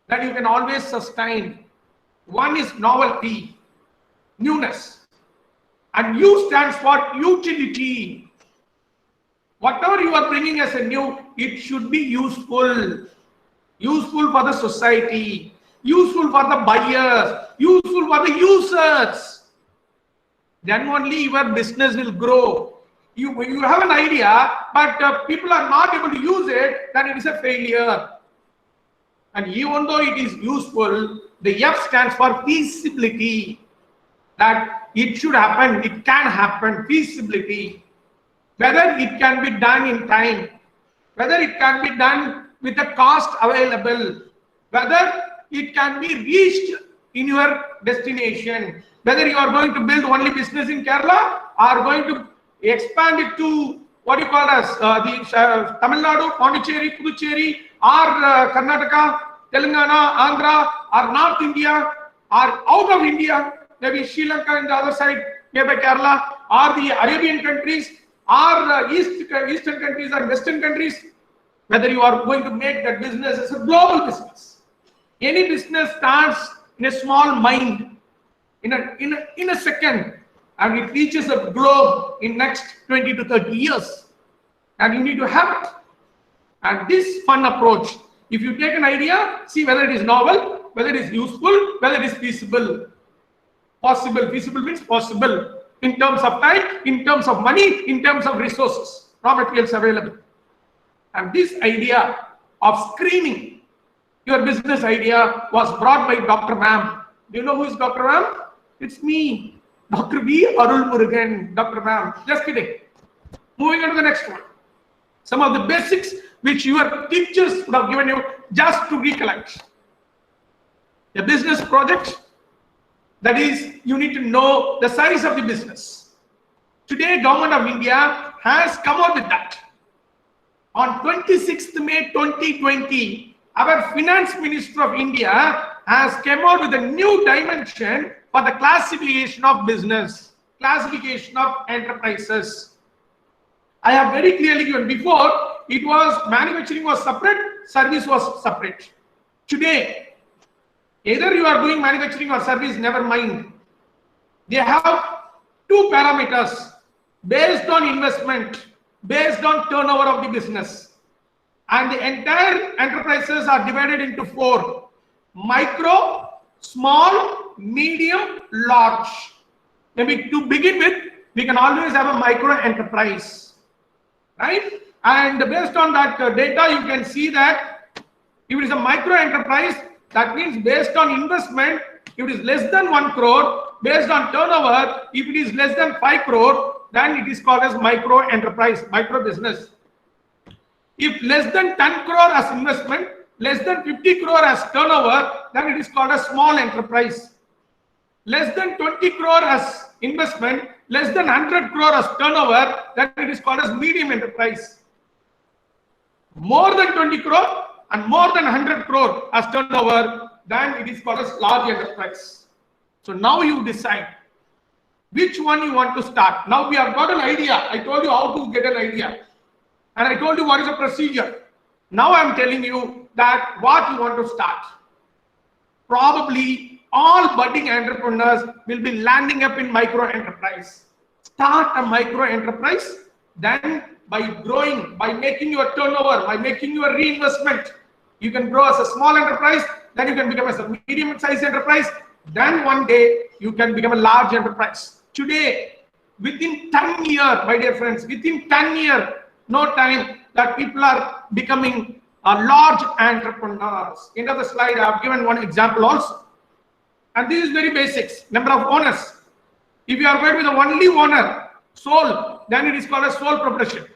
that you can always sustain. One is novelty, newness. And U stands for utility. Whatever you are bringing as a new, it should be useful. Useful for the society. Useful for the buyers. Useful for the users. Then only your business will grow. You have an idea, but people are not able to use it, then it is a failure. And even though it is useful, the F stands for feasibility. That it should happen, it can happen, feasibility. Whether it can be done in time, whether it can be done with the cost available, whether it can be reached in your destination, whether you are going to build only business in Kerala or going to expand it to what you call as Tamil Nadu, Pondicherry, Puducherry, or Karnataka, Telangana, Andhra, or North India, or out of India, maybe Sri Lanka on the other side, maybe Kerala, or the Arabian countries, or Eastern countries and Western countries, whether you are going to make that business as a global business. Any business starts in a small mind, in a second, and it reaches a globe in next 20 to 30 years. And you need to have it. And this fun approach, if you take an idea, see whether it is novel, whether it is useful, whether it is feasible. Possible, feasible means possible in terms of time, in terms of money, in terms of resources, raw materials available. And this idea of screening your business idea was brought by Dr. Mam. Do you know who is Dr. Mam? It's me, Dr. V. Arulmurugan, Dr. Mam. Just kidding. Moving on to the next one. Some of the basics which your teachers would have given you just to recollect. A business project, that is, you need to know the size of the business. Today, Government of India has come out with that. On 26th May 2020, our Finance Minister of India has come out with a new dimension for the classification of business, classification of enterprises. I have very clearly given before, it was manufacturing was separate, service was separate. Today, either you are doing manufacturing or service, never mind. They have two parameters based on investment, based on turnover of the business. And the entire enterprises are divided into four: micro, small, medium, large. Maybe to begin with, we can always have a micro enterprise, right? And based on that data, you can see that if it is a micro enterprise, that means based on investment, if it is less than 1 crore, based on turnover, if it is less than 5 crore, then it is called as micro enterprise, micro business. If less than 10 crore as investment, less than 50 crore as turnover, then it is called a small enterprise. Less than 20 crore as investment, less than 100 crore as turnover, then it is called as medium enterprise. more than 20 crore and more than 100 crore as turnover, then it is called as large enterprise. So now you decide which one you want to start. Now we have got an idea. I told you how to get an idea. And I told you what is the procedure. Now I am telling you that what you want to start. Probably all budding entrepreneurs will be landing up in micro enterprise. Start a micro enterprise, then by growing, by making your turnover, by making your reinvestment, you can grow as a small enterprise, then you can become as a medium-sized enterprise, then one day you can become a large enterprise. Today, within 10 years, my dear friends, within 10 years, no time that people are becoming large entrepreneurs. In the slide, I have given one example also. And this is very basics, number of owners. If you are going with the only owner, sole, then it is called a sole proprietorship.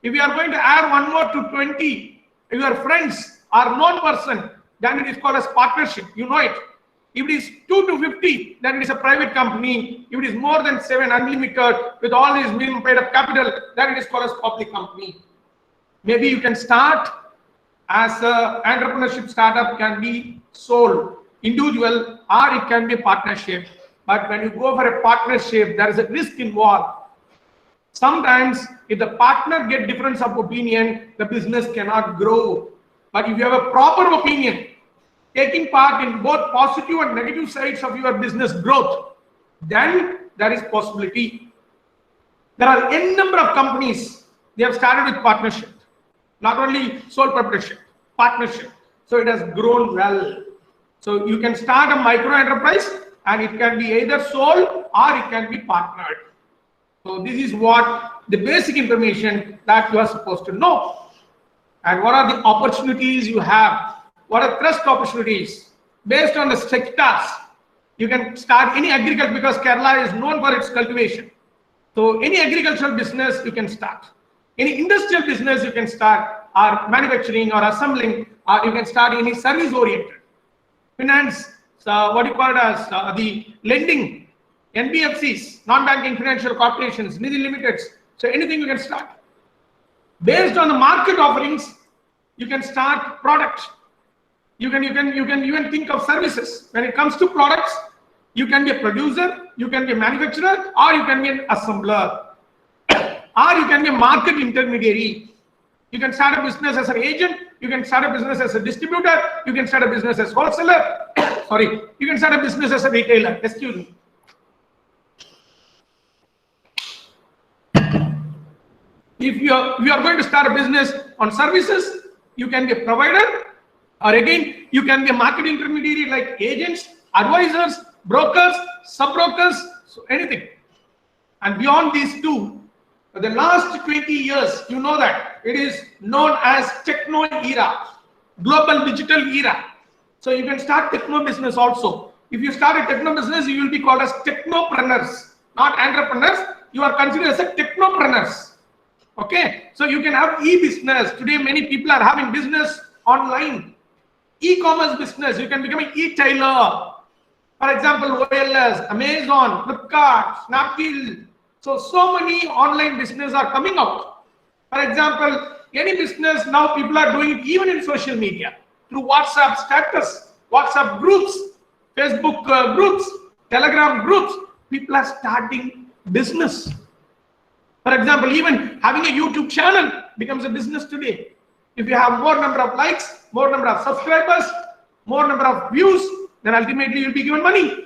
If you are going to add one more to 20, if your friends are known person, then it is called as partnership. You know it. If it is 2 to 50, then it is a private company. If it is more than 7, unlimited, with all these minimum paid up capital, then it is called as public company. Maybe you can start as an entrepreneurship startup, can be sole, individual, or it can be partnership. But when you go for a partnership, there is a risk involved. Sometimes if the partner get difference of opinion, the business cannot grow. But if you have a proper opinion, taking part in both positive and negative sides of your business growth, then there is possibility. There are n number of companies, they have started with partnership. Not only sole proprietorship, partnership. So it has grown well. So you can start a micro enterprise and it can be either sole or it can be partnered. So this is what the basic information that you are supposed to know. And what are the opportunities you have? What are trust opportunities? Based on the sectors, you can start any agriculture, because Kerala is known for its cultivation. So any agricultural business you can start. Any industrial business you can start, or manufacturing or assembling, or you can start any service oriented. Finance, what you call it as the lending, NBFCs, non-banking financial corporations, Nidhi Limiteds. So anything you can start. Based on the market offerings, you can start products. You can even think of services. When it comes to products, you can be a producer, you can be a manufacturer, or you can be an assembler, or you can be a market intermediary. You can start a business as an agent, you can start a business as a distributor, you can start a business as wholesaler, sorry, you can start a business as a retailer, excuse me. If you are going to start a business on services, you can be a provider, or again, you can be a market intermediary like agents, advisors, brokers, sub-brokers, so anything. And beyond these two, for the last 20 years, you know that it is known as techno era, global digital era. So you can start techno business also. If you start a techno business, you will be called as technopreneurs, not entrepreneurs. You are considered as a technopreneurs. Okay, so you can have e-business. Today, many people are having business online. E-commerce business, you can become an e-tailer. For example, OLS, Amazon, Flipkart, Snapdeal. So many online business are coming out. For example, any business now people are doing it even in social media through WhatsApp status, WhatsApp groups, Facebook groups, Telegram groups. People are starting business. For example, even having a YouTube channel becomes a business today. If you have more number of likes, more number of subscribers, more number of views, then ultimately you'll be given money.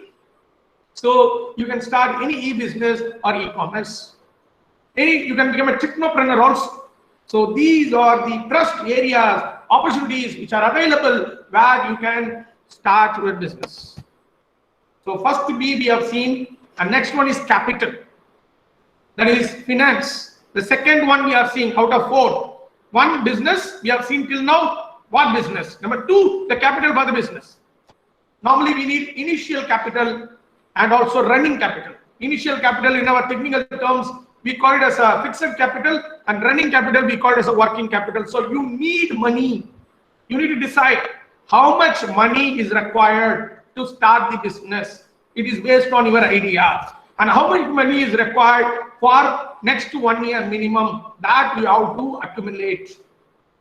So you can start any e-business or e-commerce. You can become a technopreneur also. So these are the trust areas, opportunities which are available where you can start your business. So first B we have seen, and next one is capital. That is finance. The second one we are seeing out of 4. One, business, we have seen till now. What business? Number 2, the capital for the business. Normally we need initial capital and also running capital. Initial capital in our technical terms, we call it as a fixed capital, and running capital we call it as a working capital. So you need money. You need to decide how much money is required to start the business. It is based on your idea. And how much money is required for next 1 year minimum, that you have to accumulate.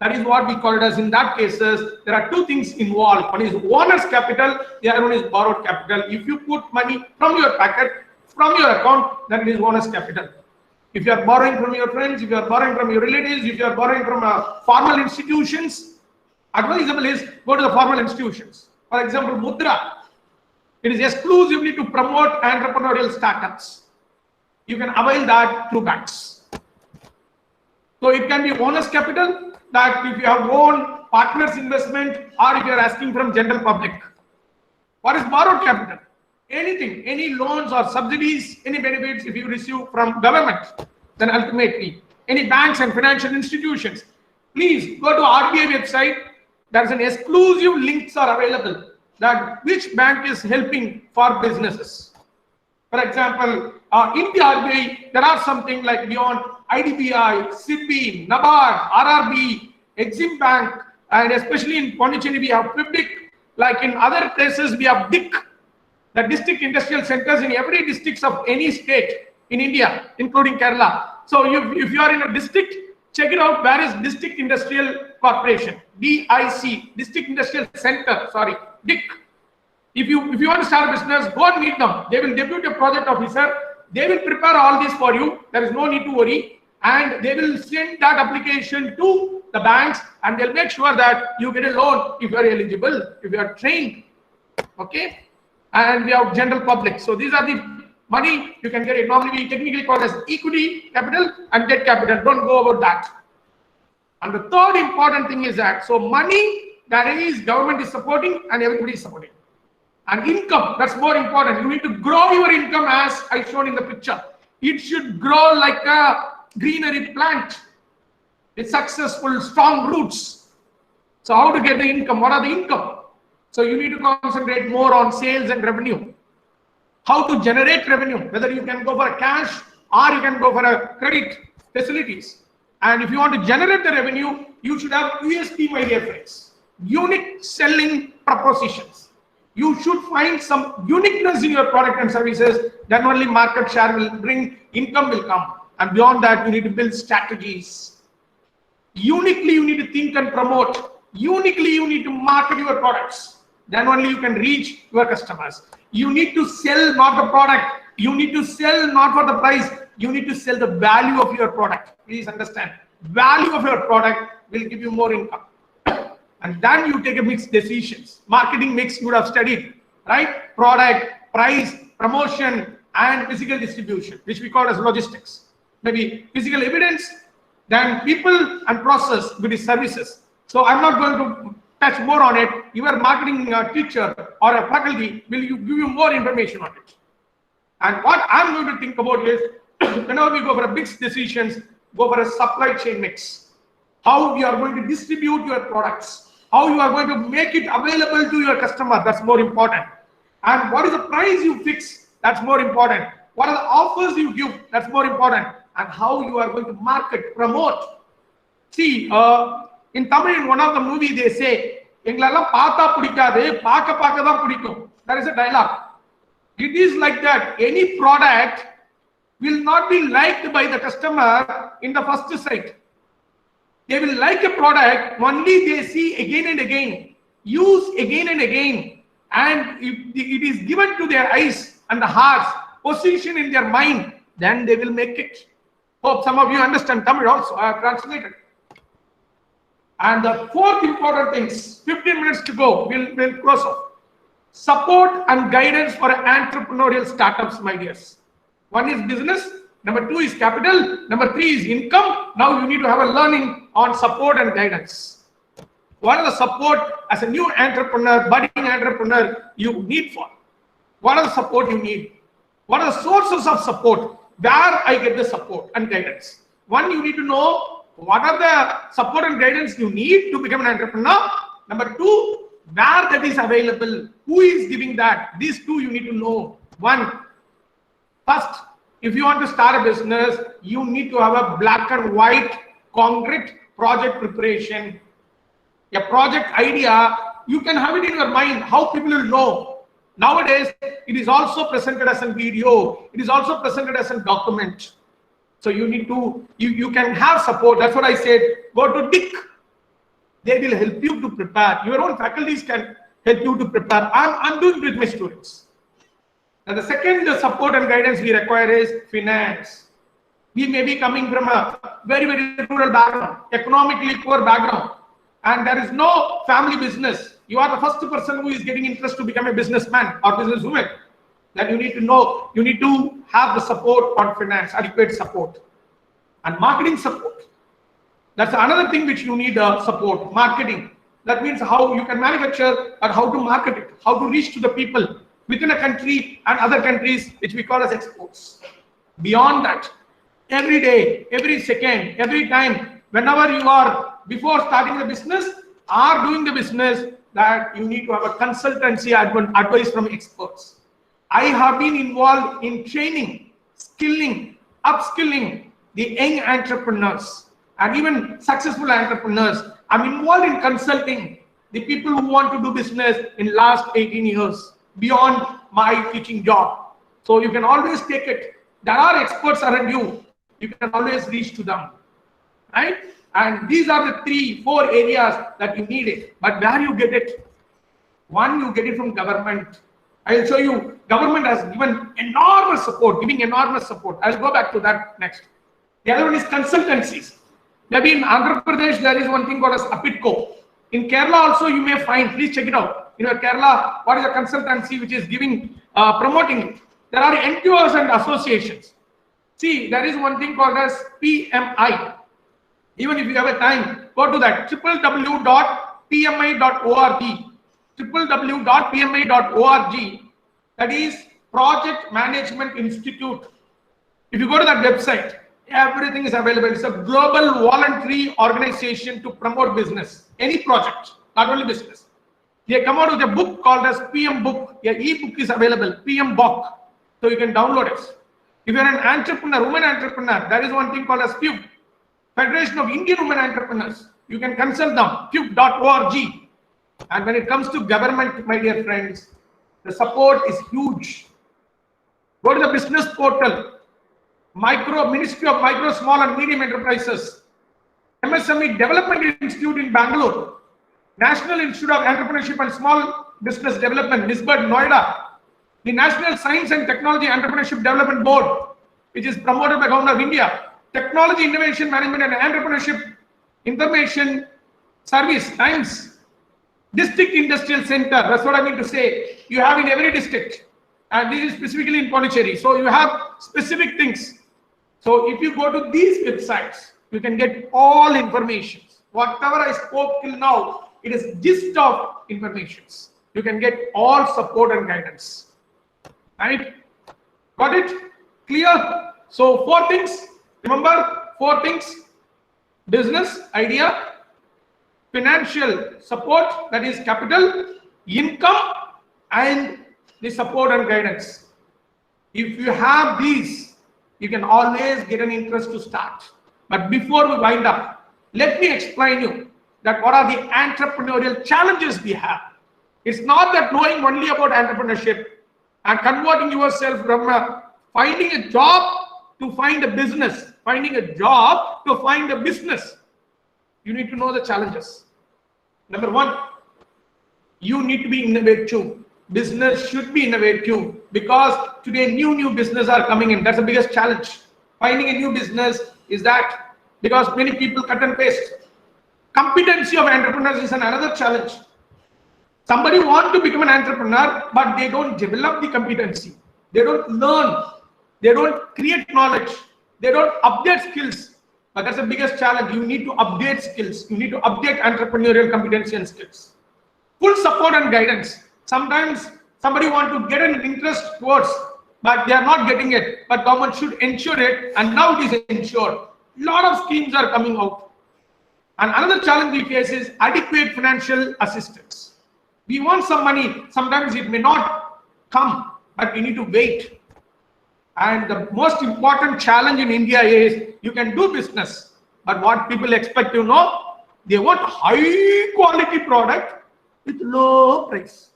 That is what we call it as. In that cases, there are two things involved. One is owner's capital, the other one is borrowed capital. If you put money from your packet, from your account, then it is owner's capital. If you are borrowing from your friends, if you are borrowing from your relatives, if you are borrowing from formal institutions, advisable is go to the formal institutions. For example, Mudra. It is exclusively to promote entrepreneurial startups. You can avail that through banks. So it can be owner's capital, that if you have own partners investment, or if you are asking from general public. What is borrowed capital? Anything, any loans or subsidies, any benefits if you receive from government, then ultimately any banks and financial institutions. Please go to RBI website. There's an exclusive links are available that which bank is helping for businesses. For example, in the RBI, there are something like beyond IDBI, SIDBI, NABARD, RRB, Exim Bank, and especially in Pondicherry, we have PIBDIC. Like in other places, we have DIC, the district industrial centers in every district of any state in India, including Kerala. So if you are in a district, check it out. Where is District Industrial Corporation? DIC, District Industrial Center, sorry, DIC. If you want to start a business, go and meet them. They will depute a project officer. They will prepare all this for you. There is no need to worry. And they will send that application to the banks, and they'll make sure that you get a loan if you are eligible, if you are trained. Okay? And we have general public. So these are the money you can get it. Normally we technically call as equity capital and debt capital. Don't go about that. And the third important thing is that, so money, that is government is supporting and everybody is supporting. And income, that's more important. You need to grow your income as I shown in the picture. It should grow like a greenery plant with successful, strong roots. So how to get the income? What are the income? So you need to concentrate more on sales and revenue. How to generate revenue, whether you can go for a cash or you can go for a credit facilities. And if you want to generate the revenue, you should have USP, my dear friends. Unique selling propositions. You should find some uniqueness in your product and services. Then only market share will bring, income will come. And beyond that, you need to build strategies. Uniquely, you need to think and promote. Uniquely, you need to market your products. Then only you can reach your customers. You need to sell not the product. You need to sell not for the price. You need to sell the value of your product. Please understand. Value of your product will give you more income. And then you take a mixed decisions. Marketing mix you would have studied, right? Product, price, promotion, and physical distribution, which we call as logistics. Maybe physical evidence, then people and process, which is services. So I'm not going to touch more on it. Your marketing teacher or a faculty will give you more information on it. And what I'm going to think about is, whenever we go for a mixed decisions, go for a supply chain mix. How you are going to distribute your products. How you are going to make it available to your customer. That's more important. And what is the price you fix? That's more important. What are the offers you give? That's more important. And how you are going to market, promote. See, in Tamil, in one of the movie, they say, there is a dialogue. It is like that. Any product will not be liked by the customer in the first sight. They will like a product only they see again and again, use again and again, and if it is given to their eyes and the hearts, position in their mind, then they will make it. Hope some of you understand Tamil also. I have translated. And the fourth important things, 15 minutes to go, we'll close off. Support and guidance for entrepreneurial startups, my dears. One is business, number two is capital, number three is income. Now you need to have a learning on support and guidance. What are the support as a new entrepreneur, budding entrepreneur you need for? What are the support you need? What are the sources of support? Where I get the support and guidance? One, you need to know what are the support and guidance you need to become an entrepreneur. Number two, where that is available, who is giving that? These two you need to know. One, first, if you want to start a business, you need to have a black and white, concrete project preparation. A project idea, you can have it in your mind, how people will know. Nowadays, it is also presented as a video. It is also presented as a document. So you need to, you can have support. That's what I said. Go to DIC. They will help you to prepare. Your own faculties can help you to prepare. I'm doing it with my students. And the second support and guidance we require is finance. We may be coming from a very, very rural background, economically poor background, and there is no family business. You are the first person who is getting interest to become a businessman or businesswoman. Then you need to know, you need to have the support on finance, adequate support. And marketing support. That's another thing which you need support, marketing. That means how you can manufacture and how to market it, how to reach to the people within a country and other countries, which we call as exports. Beyond that, every day, every second, every time, whenever you are, before starting the business or doing the business, that you need to have a consultancy advice from experts. I have been involved in training, skilling, upskilling the young entrepreneurs and even successful entrepreneurs. I'm involved in consulting the people who want to do business in last 18 years beyond my teaching job. So you can always take it. There are experts around you. You can always reach to them, right? And these are the 3-4 areas that you need it. But where you get it? One, you get it from government. I'll show you. Government has given enormous support, giving enormous support. I'll go back to that next. The other one is consultancies. Maybe in Andhra Pradesh, there is one thing called as APITCO. In Kerala also, you may find, please check it out. In Kerala, what is a consultancy which is giving, promoting it? There are NGOs and associations. See, there is one thing called as PMI. Even if you have a time, go to that, www.pmi.org. www.pmi.org. That is Project Management Institute. If you go to that website, everything is available. It's a global voluntary organization to promote business, any project, not only business. They come out with a book called as PM Book. An e-book is available, PM Book. So you can download it. If you're an entrepreneur, woman entrepreneur, there is one thing called as FUB, Federation of Indian Women Entrepreneurs. You can consult them, FUB.org. And when it comes to government, my dear friends, the support is huge. Go to the business portal, Ministry of Micro, Small and Medium Enterprises, MSME Development Institute in Bangalore, National Institute of Entrepreneurship and Small Business Development, NISBET, Noida, the National Science and Technology Entrepreneurship Development Board, which is promoted by Government of India, Technology, Innovation, Management and Entrepreneurship Information Service, TIMES, District Industrial Center, that's what I mean to say. You have in every district, and this is specifically in Pondicherry. So you have specific things. So if you go to these websites, you can get all information. Whatever I spoke till now, it is gist of informations. You can get all support and guidance. Right? Got it? Clear? So 4 things. Remember 4 things. Business idea, financial support, that is capital, income, and the support and guidance. If you have these, you can always get an interest to start. But before we wind up, let me explain you that what are the entrepreneurial challenges we have. It's not that knowing only about entrepreneurship and converting yourself from finding a job to find a business, finding a job to find a business. You need to know the challenges. Number 1, you need to be innovative. Business should be innovative because today new business are coming in. That's the biggest challenge. Finding a new business is that because many people cut and paste. Competency of entrepreneurs is another challenge. Somebody wants to become an entrepreneur, but they don't develop the competency. They don't learn. They don't create knowledge. They don't update skills. But that's the biggest challenge. You need to update skills. You need to update entrepreneurial competency and skills. Full support and guidance. Sometimes somebody wants to get an interest towards, but they are not getting it. But government should ensure it, and now it is ensured. A lot of schemes are coming out. And another challenge we face is adequate financial assistance. We want some money. Sometimes it may not come, but we need to wait. And the most important challenge in India is you can do business, but what people expect, they want high quality product with low price.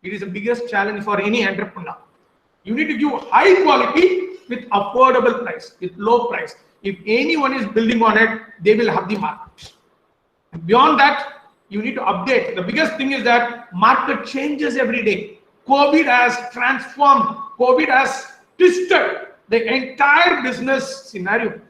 It is the biggest challenge for any entrepreneur. You need to give high quality with affordable price, with low price. If anyone is building on it, they will have the market. Beyond that, you need to update. The biggest thing is that market changes every day. COVID has transformed, COVID has twisted the entire business scenario.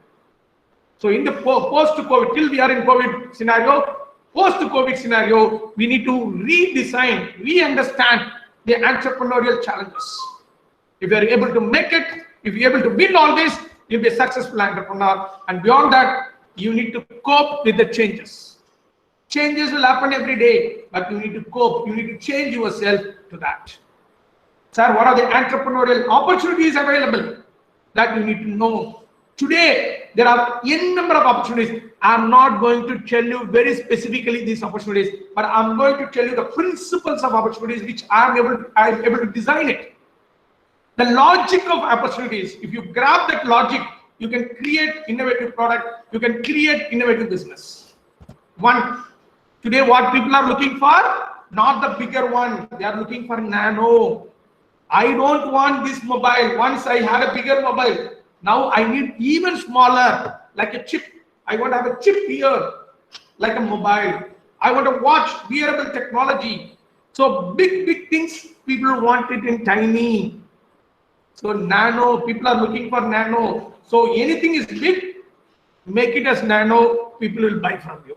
So in the post-COVID, till we are in COVID scenario, post-COVID scenario, we need to redesign, re-understand the entrepreneurial challenges. If you are able to make it, if you are able to win all this, you'll be a successful entrepreneur. And beyond that, you need to cope with the changes. Changes will happen every day, but you need to cope. You need to change yourself to that. Sir, what are the entrepreneurial opportunities available that you need to know? Today, there are n number of opportunities. I'm not going to tell you very specifically these opportunities, but I'm going to tell you the principles of opportunities which I'm able to design it. The logic of opportunities, if you grab that logic, you can create innovative product, you can create innovative business. One, today what people are looking for, not the bigger one, they are looking for nano. I don't want this mobile. Once I had a bigger mobile, now I need even smaller, like a chip. I want to have a chip here, like a mobile. I want to watch wearable technology. So big things, people want it in tiny. So nano, people are looking for nano. So anything is big, make it as nano, people will buy from you.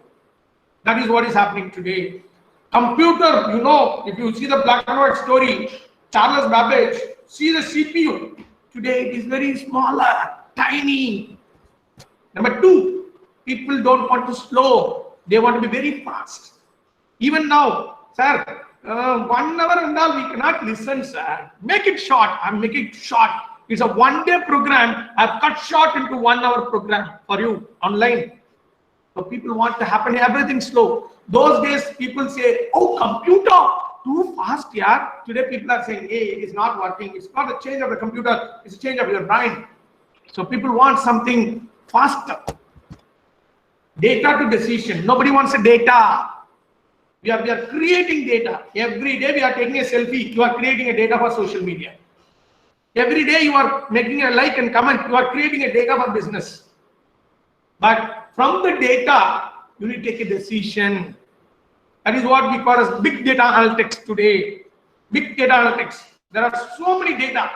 That is what is happening today. Computer, you know, if you see the black and white story, Charles Babbage, see the CPU. Today it is very smaller, tiny. Number two, people don't want to slow. They want to be very fast. Even now, sir, 1 hour and all, we cannot listen, sir. Make it short. I'm making it short. It's a one-day program. I've cut short into 1 hour program for you online. So people want to happen everything slow. Those days, people say, oh, computer, too fast, yeah. Today, people are saying, hey, it is not working. It's not a change of the computer. It's a change of your mind. So people want something faster. Data to decision. Nobody wants a data. We are creating data. Every day we are taking a selfie. You are creating a data for social media. Every day you are making a like and comment. You are creating a data for business. But from the data, you need to take a decision. That is what we call as big data analytics today. Big data analytics. There are so many data.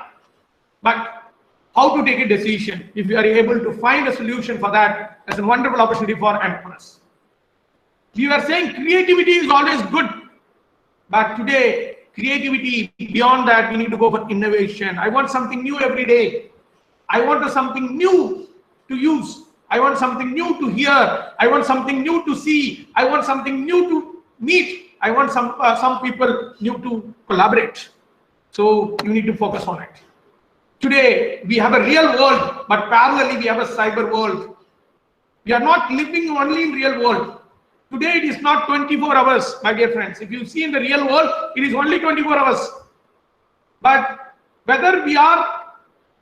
But how to take a decision? If you are able to find a solution for that, that's a wonderful opportunity for entrepreneurs. We were saying creativity is always good, but today creativity, beyond that, we need to go for innovation. I want something new every day. I want something new to use. I want something new to hear. I want something new to see. I want something new to meet. I want some people new to collaborate. So you need to focus on it. Today we have a real world, but parallelly we have a cyber world. We are not living only in real world. Today it is not 24 hours, my dear friends. If you see in the real world, it is only 24 hours. But whether we are,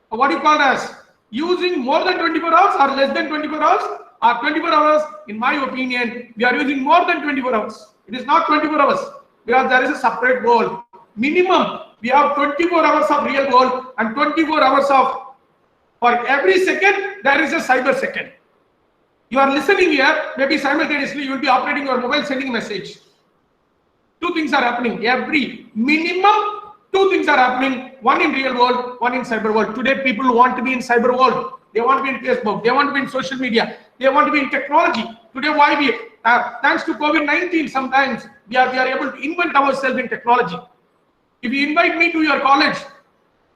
what do you call us, using more than 24 hours or less than 24 hours, or 24 hours, in my opinion, we are using more than 24 hours. It is not 24 hours, because there is a separate world. Minimum, we have 24 hours of real world and 24 hours of, for every second, there is a cyber second. You are listening here, maybe simultaneously you will be operating your mobile, sending a message. Two things are happening. Every minimum, two things are happening. One in real world, one in cyber world. Today people want to be in cyber world. They want to be in Facebook. They want to be in social media. They want to be in technology. Today, why we, thanks to COVID-19, sometimes we are able to invent ourselves in technology. If you invite me to your college,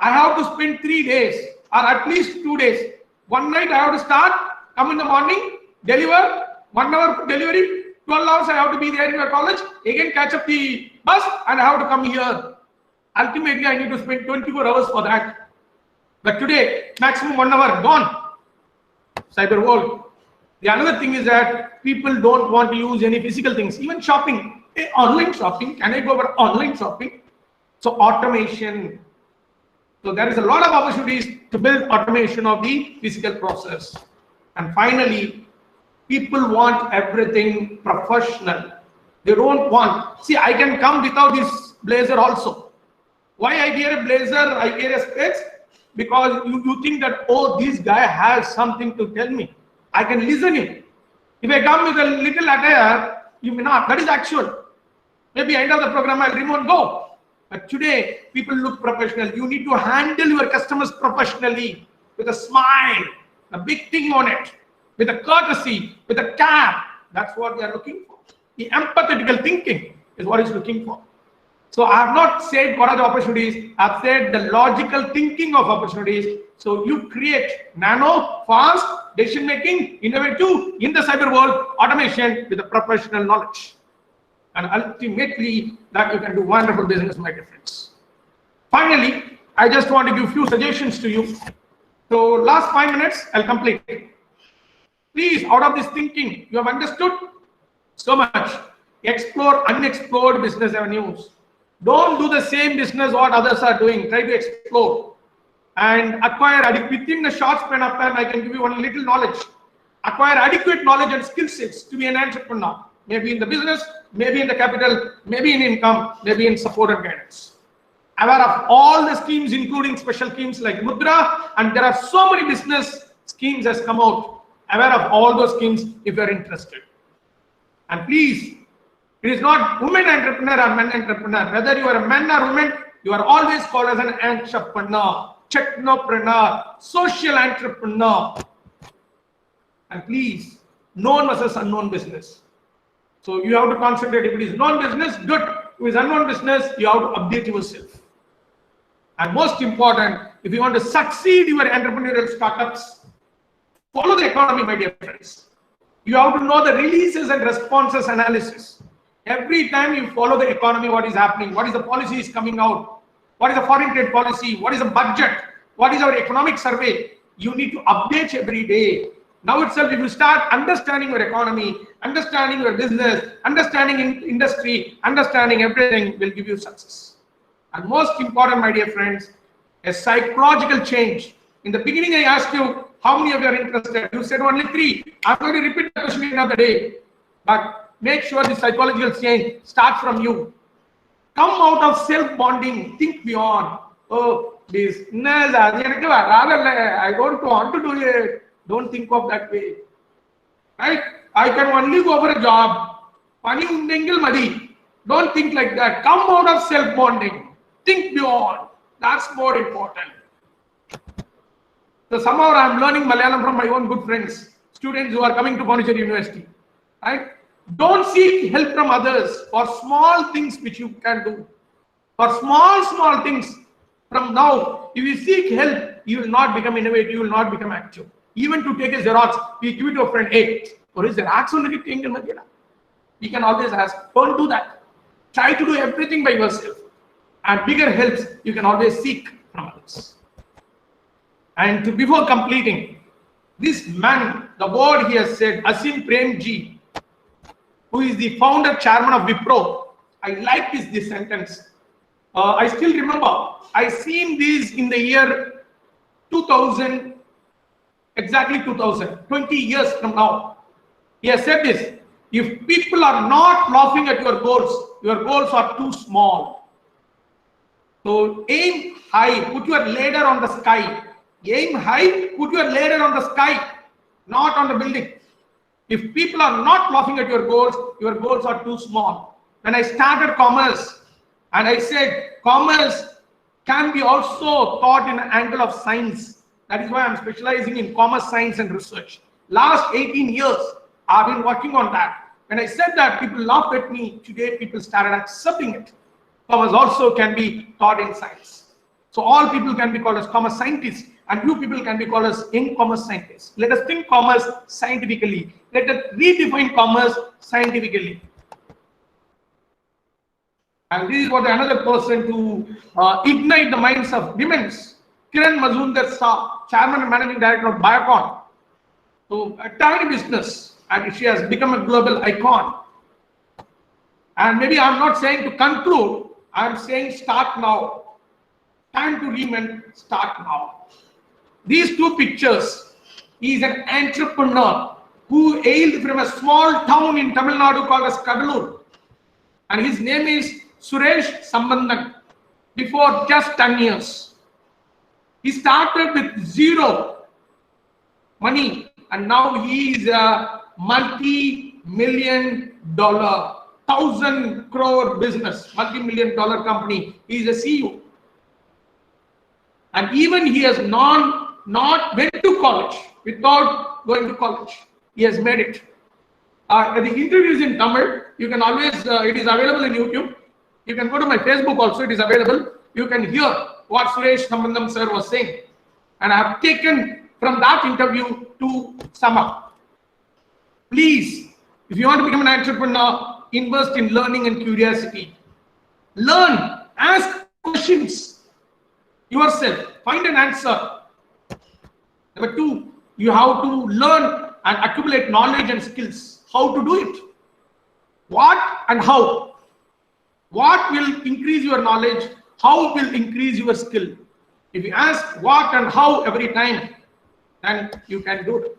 I have to spend 3 days or at least 2 days. One night I have to start, come in the morning, deliver, 1 hour delivery, 12 hours I have to be there in your college, again catch up the bus and I have to come here. Ultimately, I need to spend 24 hours for that. But today, maximum 1 hour, gone. Cyber world. The another thing is that people don't want to use any physical things, even shopping. Hey, online shopping, can I go for online shopping? So automation. So there is a lot of opportunities to build automation of the physical process. And finally, people want everything professional. They don't want, see, I can come without this blazer also. Why I wear a blazer, I wear a specs? Because you think that, oh, this guy has something to tell me. I can listen him. If I come with a little attire, You may not. That is actual. Maybe end of the program I'll remove and go. But today, people look professional. You need to handle your customers professionally with a smile, a big thing on it, with a courtesy, with a care. That's what they are looking for. The empathetical thinking is what he's looking for. So I have not said what are the opportunities. I've said the logical thinking of opportunities. So you create nano, fast, decision making, innovative in the cyber world, automation with a professional knowledge. And ultimately, that you can do wonderful business, my dear friends. Finally, I just want to give a few suggestions to you. So last 5 minutes, I'll complete. Please, out of this thinking, you have understood so much. Explore unexplored business avenues. Don't do the same business what others are doing. Try to explore and acquire within a short span of time. I can give you one little knowledge. Acquire adequate knowledge and skill sets to be an entrepreneur. Maybe in the business, maybe in the capital, maybe in income, maybe in support and guidance. Aware of all the schemes, including special schemes like Mudra, and there are so many business schemes has come out. Aware of all those schemes if you are interested. And please, it is not women entrepreneur or men entrepreneur. Whether you are a man or woman, you are always called as an entrepreneur, technopreneur, social entrepreneur. And please, known versus unknown business. So you have to concentrate. If it is known business, good. If it is unknown business, you have to update yourself. And most important, if you want to succeed your entrepreneurial startups, follow the economy, my dear friends. You have to know the releases and responses analysis. Every time you follow the economy, what is happening, what is the policies coming out, what is the foreign trade policy, what is the budget, what is our economic survey, you need to update every day. Now itself, if you start understanding your economy, understanding your business, understanding industry, understanding everything will give you success. And most important, my dear friends, a psychological change. In the beginning, I asked you, how many of you are interested? You said only 3. I'm going to repeat the question another day. But make sure the psychological change starts from you. Come out of self-bonding. Think beyond. Oh, business, I don't want to do it. Don't think of that way. Right? I can only go for a job. Don't think like that. Come out of self-bonding. Think beyond. That's more important. So somehow I'm learning Malayalam from my own good friends, students who are coming to Pondicherry University. Right? Don't seek help from others for small things which you can do. For small things from now, if you seek help, you will not become innovative, you will not become active. Even to take a Xerox, we give it to a friend, hey, or is Xerox on the we can always ask, don't do that. Try to do everything by yourself. And bigger helps, you can always seek from others. And before completing, this man, the word he has said, Asim Premji, who is the founder chairman of Wipro, I like this sentence. I still remember, I seen this in the year 2000, exactly 2000, 20 years from now. He has said this, if people are not laughing at your goals are too small. So aim high, put your ladder on the sky. Aim high, put your ladder on the sky, not on the building. If people are not laughing at your goals are too small. When I started commerce, and I said commerce can be also taught in an angle of science. That is why I'm specializing in commerce science and research. Last 18 years, I've been working on that. When I said that, people laughed at me. Today, people started accepting it. Commerce also can be taught in science. So all people can be called as commerce scientists, and you people can be called as in-commerce scientists. Let us think commerce scientifically. Let us redefine commerce scientifically. And this is what another person to ignite the minds of women, Kiran Mazumdar-Shah, Chairman and Managing Director of Biocon. So a tiny business, and she has become a global icon. And maybe I'm not saying to conclude, I'm saying start now. Time to reinvent, start now. These two pictures, he is an entrepreneur who hailed from a small town in Tamil Nadu called as Kadalur. And his name is Suresh Sambandhan. Before just 10 years. He started with zero money and now he is a multi-million 1,000 crore business, multi-million dollar company. He is a CEO. And even he has not went to college without going to college. He has made it. The interview is in Tamil. You can always, it is available in YouTube. You can go to my Facebook also, it is available. You can hear what Suresh Sambandam sir was saying. And I have taken from that interview to sum up. Please, if you want to become an entrepreneur, invest in learning and curiosity. Learn, ask questions yourself, find an answer. Number two, you have to learn and accumulate knowledge and skills. How to do it? What and how? What will increase your knowledge? How will increase your skill? If you ask what and how every time, then you can do it.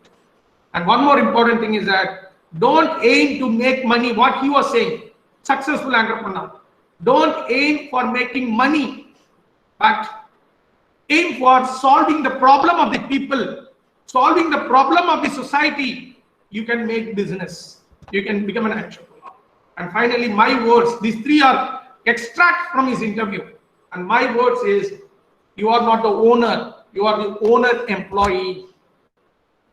And one more important thing is that don't aim to make money. What he was saying, successful entrepreneur. Don't aim for making money, but aim for solving the problem of the people, solving the problem of the society. You can make business. You can become an entrepreneur. And finally, my words, these three are extract from his interview. And my words is, you are not the owner, you are the owner employee.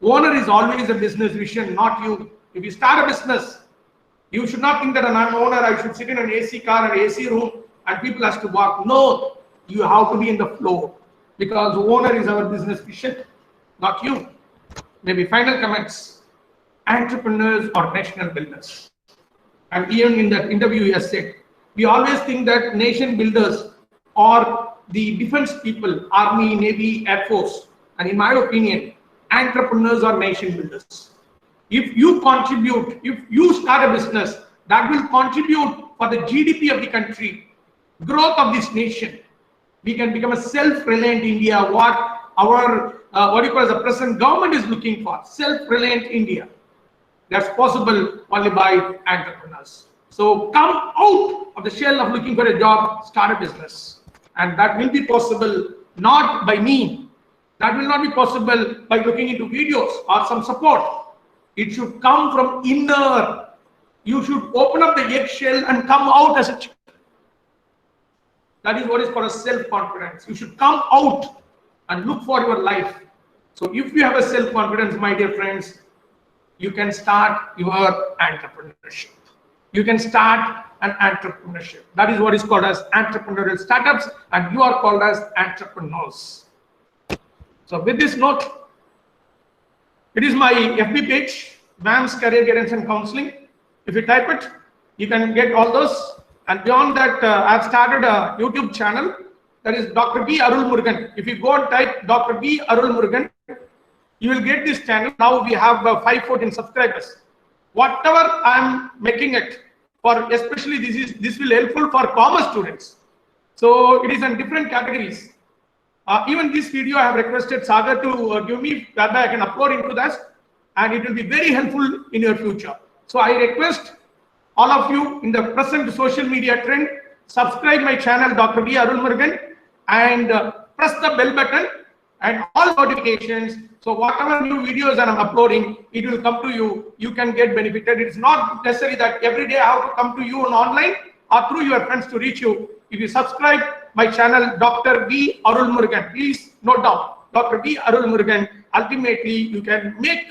Owner is always a business vision, not you. If you start a business, you should not think that I'm an owner, I should sit in an AC car, an AC room, and people have to walk. No, you have to be in the flow, because owner is our business vision, not you. Maybe final comments. Entrepreneurs are national builders. And even in that interview he has said, we always think that nation builders are the defense people, army, navy, air force. And in my opinion, entrepreneurs are nation builders. If you contribute, if you start a business, that will contribute for the GDP of the country, growth of this nation. We can become a self-reliant India, what our, what you call as the present government is looking for, self-reliant India. That's possible only by entrepreneurs. So come out of the shell of looking for a job, start a business. And that will be possible not by me. That will not be possible by looking into videos or some support. It should come from inner. You should open up the eggshell and come out as a chicken. That is what is called a self-confidence. You should come out and look for your life. So if you have a self-confidence, my dear friends, you can start your entrepreneurship. You can start an entrepreneurship. That is what is called as entrepreneurial startups, and you are called as entrepreneurs. So with this note, it is my FB page, VAM's Career Guidance and Counseling. If you type it, you can get all those. And beyond that, I've started a YouTube channel, that is Dr. B. Arulmurugan. If you go and type Dr. B. Arulmurugan, you will get this channel. Now we have 514 subscribers. Whatever I'm making it for, especially this will helpful for commerce students. So it is in different categories. Even this video I have requested Sagar to give me that I can upload into that, and it will be very helpful in your future. So I request all of you in the present social media trend, subscribe my channel Dr. B. Arulmurugan, and press the bell button and all notifications. So whatever new videos that I'm uploading, it will come to you. You can get benefited. It's not necessary that every day I have to come to you on online or through your friends to reach you. If you subscribe my channel, Dr. B. Arulmurugan, please note down, Dr. B. Arulmurugan, ultimately you can make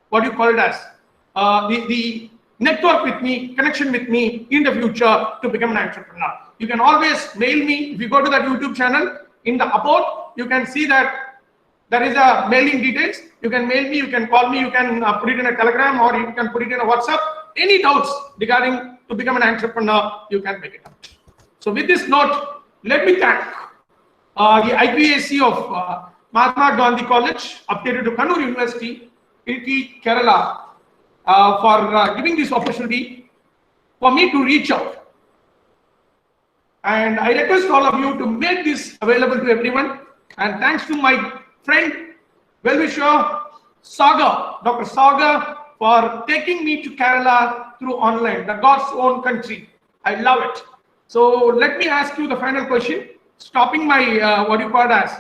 what you call it as the network with me, connection with me in the future to become an entrepreneur. You can always mail me. If you go to that YouTube channel, in the about, you can see that there is a mailing details. You can mail me, you can call me, you can put it in a Telegram, or you can put it in a WhatsApp. Any doubts regarding to become an entrepreneur, you can make it out. So with this note, let me thank the IQAC of Mahatma Gandhi College, updated to Kannur University, Irki, Kerala, for giving this opportunity for me to reach out. And I request all of you to make this available to everyone. And thanks to my friend, well-wisher, Saga, Dr. Saga, for taking me to Kerala through online, the God's own country. I love it. So let me ask you the final question, stopping my, what you call as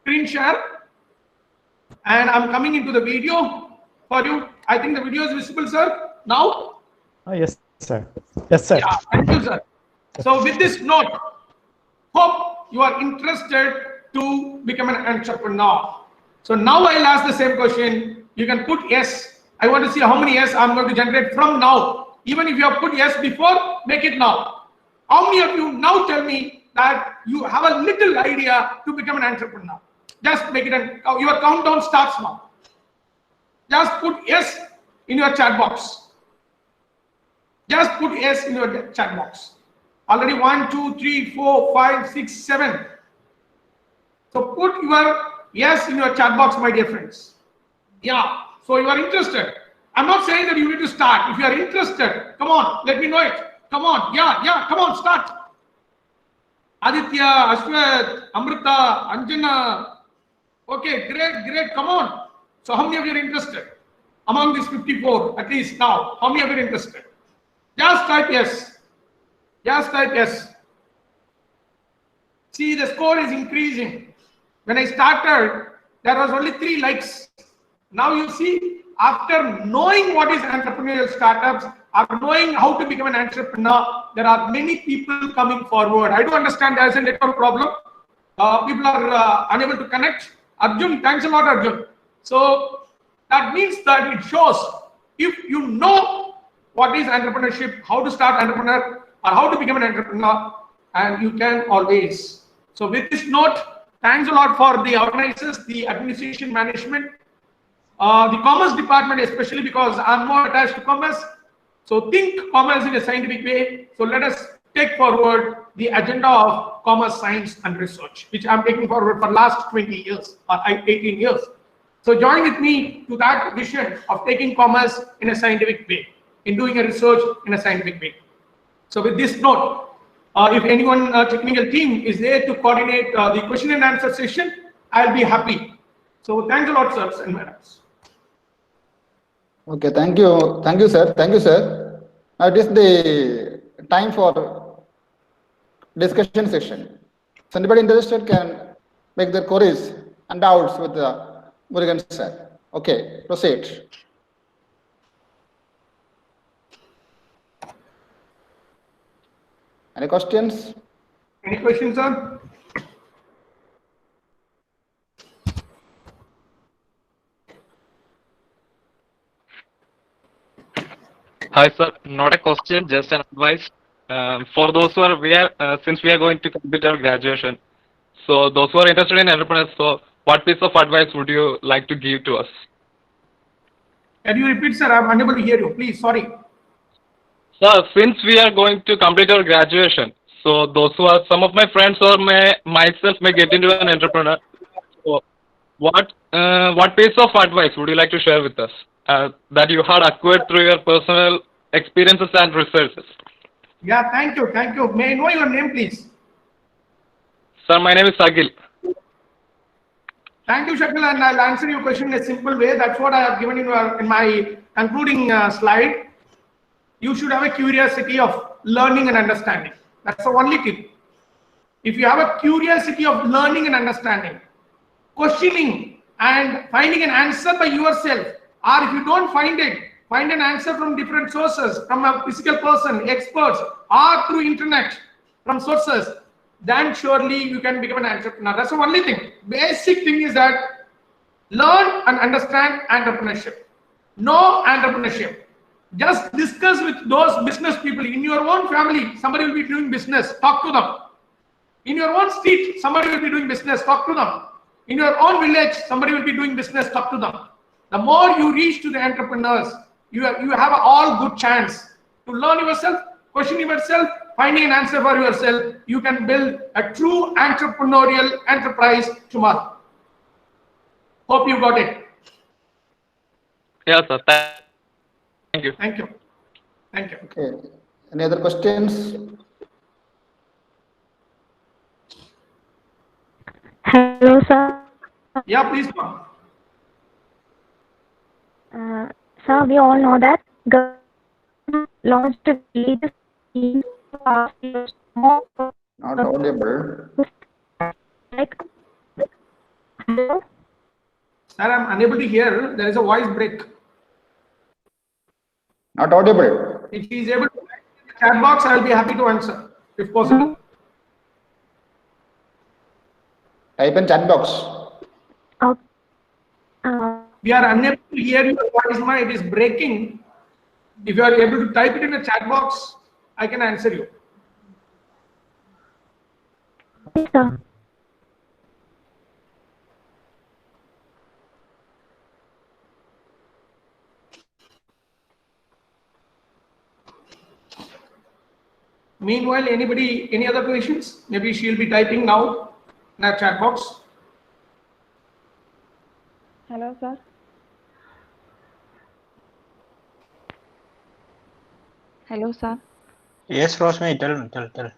screen share. And I'm coming into the video for you. I think the video is visible, sir, now. Yes, sir. Yes, sir. Yeah, thank you, sir. So with this note, hope you are interested to become an entrepreneur. So now I'll ask the same question. You can put yes. I want to see how many yes I'm going to generate from now. Even if you have put yes before, make it now. How many of you now tell me that you have a little idea to become an entrepreneur? Just make it your countdown starts now. Just put yes in your chat box. Just put yes in your chat box. Already 1, 2, 3, 4, 5, 6, 7. So put your yes in your chat box, my dear friends. Yeah, so you are interested. I'm not saying that you need to start. If you are interested, come on, let me know it. Come on, yeah, come on, start. Aditya, Ashwat, Amrita, Anjana. Okay, great, come on. So how many of you are interested? Among these 54, at least now, how many of you are interested? Just type yes. Just type yes. See, the score is increasing. When I started, there was only 3 likes. Now you see, after knowing what is entrepreneurial startups, after knowing how to become an entrepreneur, there are many people coming forward. I do understand there is a network problem. People are unable to connect. Arjun, thanks a lot, Arjun. So that means that it shows if you know what is entrepreneurship, how to start entrepreneur, or how to become an entrepreneur, and you can always. So with this note, thanks a lot for the organizers, the administration management, the commerce department, especially because I'm more attached to commerce. So think commerce in a scientific way. So let us take forward the agenda of commerce, science, and research, which I'm taking forward for last 20 years or 18 years. So join with me to that vision of taking commerce in a scientific way, in doing a research in a scientific way. So with this note, if anyone technical team is there to coordinate the question and answer session, I'll be happy. So thanks a lot, sirs and madams. Okay, thank you, sir. Thank you, sir. Now it is the time for discussion session. So anybody interested can make their queries and doubts with Murugan sir. Okay, proceed. Any questions? Any questions, sir? Hi, sir. Not a question, just an advice. For those who are, since we are going to complete our graduation, so those who are interested in entrepreneurs, so what piece of advice would you like to give to us? Can you repeat, sir? I'm unable to hear you. Please, sorry. Sir, since we are going to complete our graduation, so those who are, some of my friends or myself may get into an entrepreneur. So what piece of advice would you like to share with us that you had acquired through your personal experiences and researches? Yeah, thank you. May I know your name, please? Sir, my name is Sagil. Thank you, Shakil, and I'll answer your question in a simple way. That's what I have given in my concluding slide. You should have a curiosity of learning and understanding. That's the only tip. If you have a curiosity of learning and understanding, questioning and finding an answer by yourself, or if you don't find it, find an answer from different sources, from a physical person, experts, or through internet, from sources, then surely you can become an entrepreneur. That's the only thing. Basic thing is that learn and understand entrepreneurship. Know entrepreneurship. Just discuss with those business people in your own family. Somebody will be doing business. Talk to them. In your own street, somebody will be doing business. Talk to them. In your own village, somebody will be doing business. Talk to them. The more you reach to the entrepreneurs, you have all good chance to learn yourself, question yourself, finding an answer for yourself. You can build a true entrepreneurial enterprise tomorrow. Hope you got it. Yes, sir. Thank you. Thank you. Thank you. Okay. Any other questions? Hello, sir. Yeah, please come. Sir, we all know that government launched a religious scheme last year. Not audible. Like, hello? Sir, I'm unable to hear. There is a voice break. Not audible. If he is able to type in the chat box, I will be happy to answer, if possible. Type in chat box. We are unable to hear your voice, ma. It is breaking. If you are able to type it in the chat box, I can answer you. Yes, sir. Meanwhile, any other questions? Maybe she will be typing now in the chat box. Hello, sir. Hello, sir. Yes, Rosmi, tell.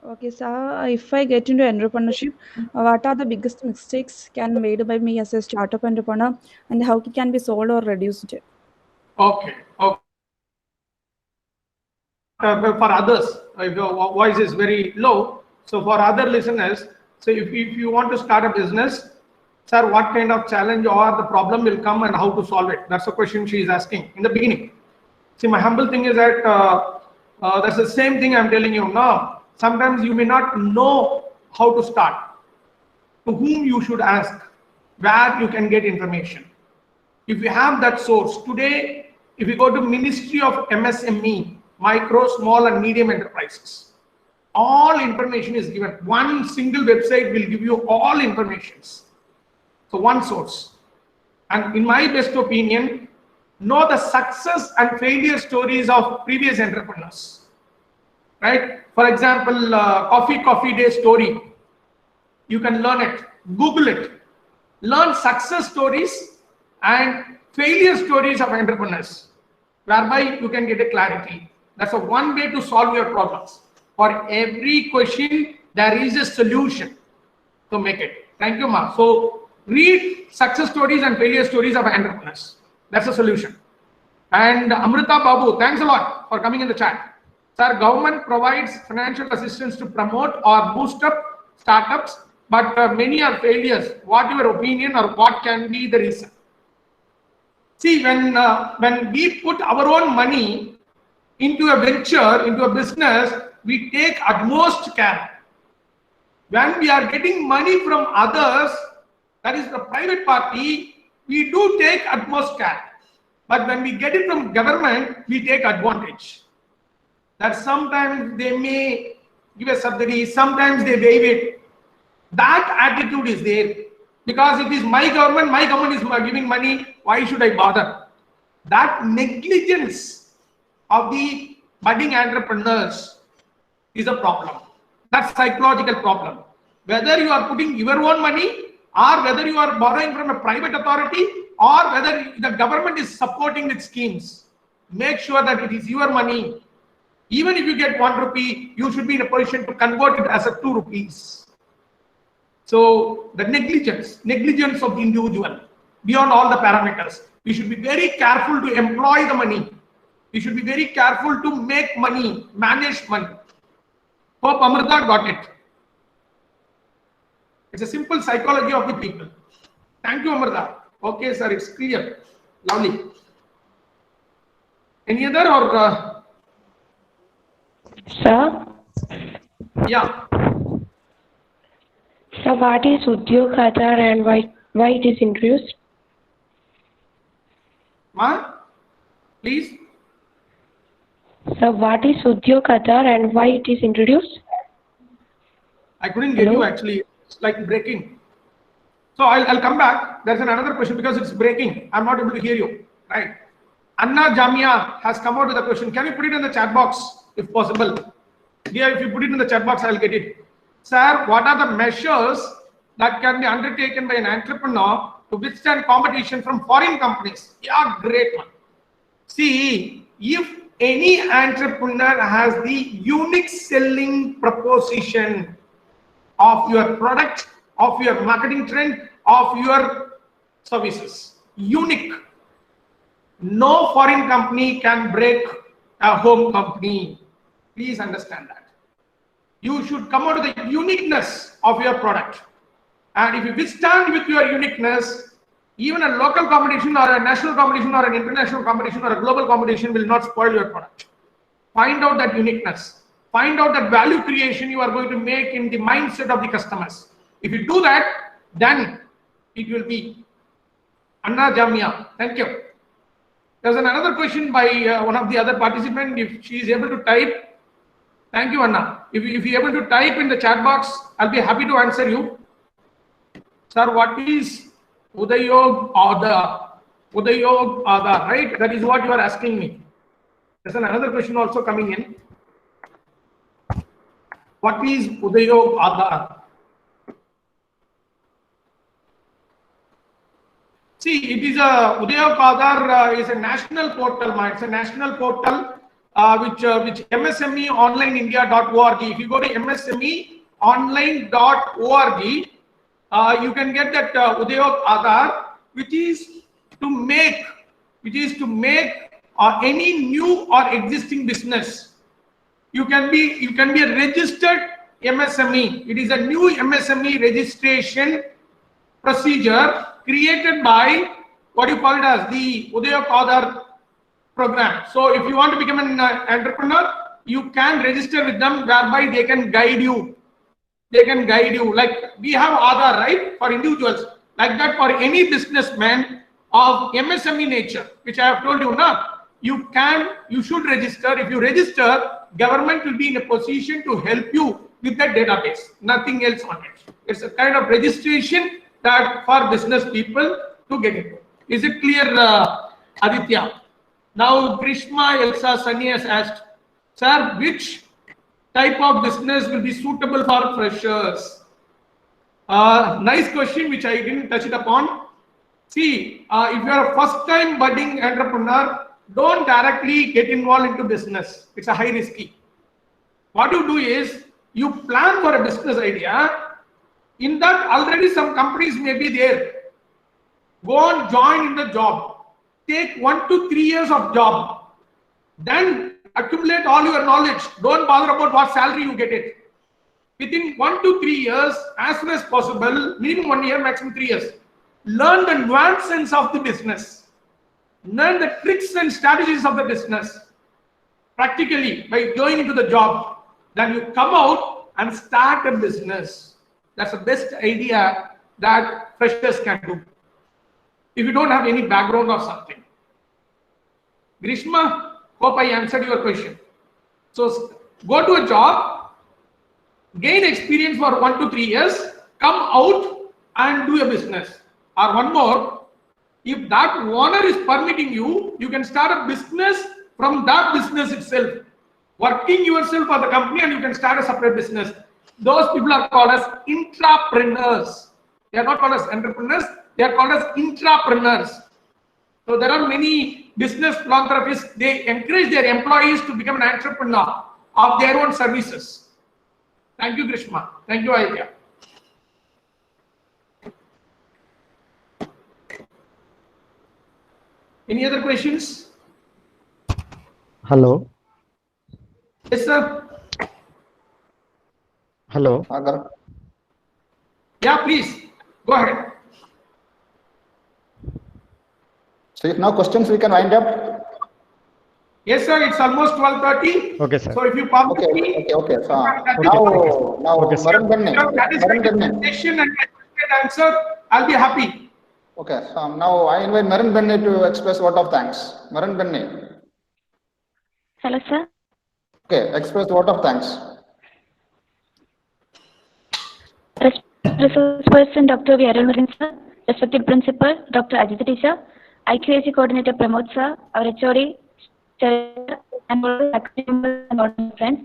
Okay, sir. If I get into entrepreneurship, what are the biggest mistakes can made by me as a startup entrepreneur, and how it can be solved or reduced? Okay. For others, if your voice is very low, so for other listeners, so if you want to start a business, sir, what kind of challenge or the problem will come and how to solve it? That's the question she is asking in the beginning. See, my humble thing is that that's the same thing I'm telling you now. Sometimes you may not know how to start, to whom you should ask, where you can get information. If you have that source today, if you go to Ministry of MSME, micro, small and medium enterprises, all information is given. One single website will give you all informations. So one source. And in my best opinion, know the success and failure stories of previous entrepreneurs. Right? For example, coffee day story. You can learn it. Google it. Learn success stories and failure stories of entrepreneurs, whereby you can get a clarity. That's one way to solve your problems. For every question, there is a solution to make it. Thank you, Ma. So read success stories and failure stories of entrepreneurs. That's a solution. And Amrita Babu, thanks a lot for coming in the chat. Sir, government provides financial assistance to promote or boost up startups, but many are failures. What your opinion, or what can be the reason? See, when we put our own money into a venture, into a business, we take utmost care. When we are getting money from others, that is the private party, we do take utmost care. But when we get it from government, we take advantage. That sometimes they may give a subsidy, sometimes they waive it. That attitude is there. Because it is my government is giving money, why should I bother? That negligence of the budding entrepreneurs is a problem. That's psychological problem. Whether you are putting your own money, or whether you are borrowing from a private authority, or whether the government is supporting with schemes, make sure that it is your money. Even if you get 1 rupee, you should be in a position to convert it as a 2 rupees. So the negligence of the individual, beyond all the parameters, we should be very careful to employ the money. We should be very careful to make money, manage money. Hope Amrita got it. It's a simple psychology of the people. Thank you, Amrita. Okay, sir, it's clear. Lovely. Any other or? Sir? Yeah. So what is Udyog Aadhar and why it is introduced? Ma, please. So what is Udyog Aadhar and why it is introduced? I couldn't get you actually. It's like breaking. So I'll come back. There's another question because it's breaking. I'm not able to hear you. Right. Anna Jamia has come out with a question. Can you put it in the chat box if possible? Dear, if you put it in the chat box, I'll get it. Sir, what are the measures that can be undertaken by an entrepreneur to withstand competition from foreign companies? Yeah, great one. See, if any entrepreneur has the unique selling proposition of your product, of your marketing trend, of your services, unique, no foreign company can break a home company. Please understand that. You should come out of the uniqueness of your product. And if you withstand with your uniqueness, Even a local competition or a national competition or an international competition or a global competition will not spoil your product. Find out that uniqueness. Find out that value creation you are going to make in the mindset of the customers. If you do that, then it will be Anna Jamia. Thank you. There's another question by one of the other participants. If she is able to type, thank you, Anna. If you're able to type in the chat box, I'll be happy to answer you. Sir, what is Udayog Aadhar? Udayog Aadhar, right? That is what you are asking me. There's another question also coming in. What is Udayog Aadhar? See, it is Udayog Aadhar is a national portal. It's a national portal which MSMEonlineindia.org. If you go to MSMEonline.org, you can get that Udayog Aadhar, which is to make any new or existing business. You can be a registered MSME. It is a new MSME registration procedure created by what you call it as the Udayog Aadhar program. So if you want to become an entrepreneur, you can register with them, whereby they can guide you. They can guide you. Like we have Aadhar, right, for individuals. Like that for any businessman of MSME nature, which I have told you now. You should register. If you register, government will be in a position to help you with that database. Nothing else on it. It's a kind of registration that for business people to get into. Is it clear, Aditya? Now, Grishma Elsa Sunny has asked, sir, which type of business will be suitable for freshers? Nice question, which I didn't touch it upon. See, if you are a first-time budding entrepreneur, don't directly get involved into business. It's a high risky. What you do is, you plan for a business idea. In that, already some companies may be there. Go and join in the job. Take 1 to 3 years of job. Then accumulate all your knowledge. Don't bother about what salary you get it. Within 1 to 3 years, as soon as possible, minimum 1 year, maximum 3 years, learn the nuances of the business. Learn the tricks and strategies of the business. Practically, by going into the job. Then you come out and start a business. That's the best idea that freshers can do. If you don't have any background or something. Grishma, hope I answered your question. So go to a job, gain experience for 1 to 3 years, come out and do a business. Or one more, if that owner is permitting you, you can start a business from that business itself. Working yourself for the company, and you can start a separate business. Those people are called as intrapreneurs. They are not called as entrepreneurs, they are called as intrapreneurs. So there are many business philanthropists, they encourage their employees to become an entrepreneur of their own services. Thank you, Grishma. Thank you, Aitya. Any other questions? Hello. Yes, sir. Hello. Yeah, please. Go ahead. So if no questions, we can wind up. Yes, sir. It's almost 12:30. Okay, sir. So if you permit me, Okay. So now, Okay, sir. question and answer, I'll be happy. Okay. So now I invite Marin Benne to express word of thanks. Marin Benne. Hello, sir. Okay. Express word of thanks. Resource person Dr. V. Arulmurugan, sir. Respected Principal Dr. Ajit Teacher, IQAC Coordinator Pramod, sir, our HOD, and all friends.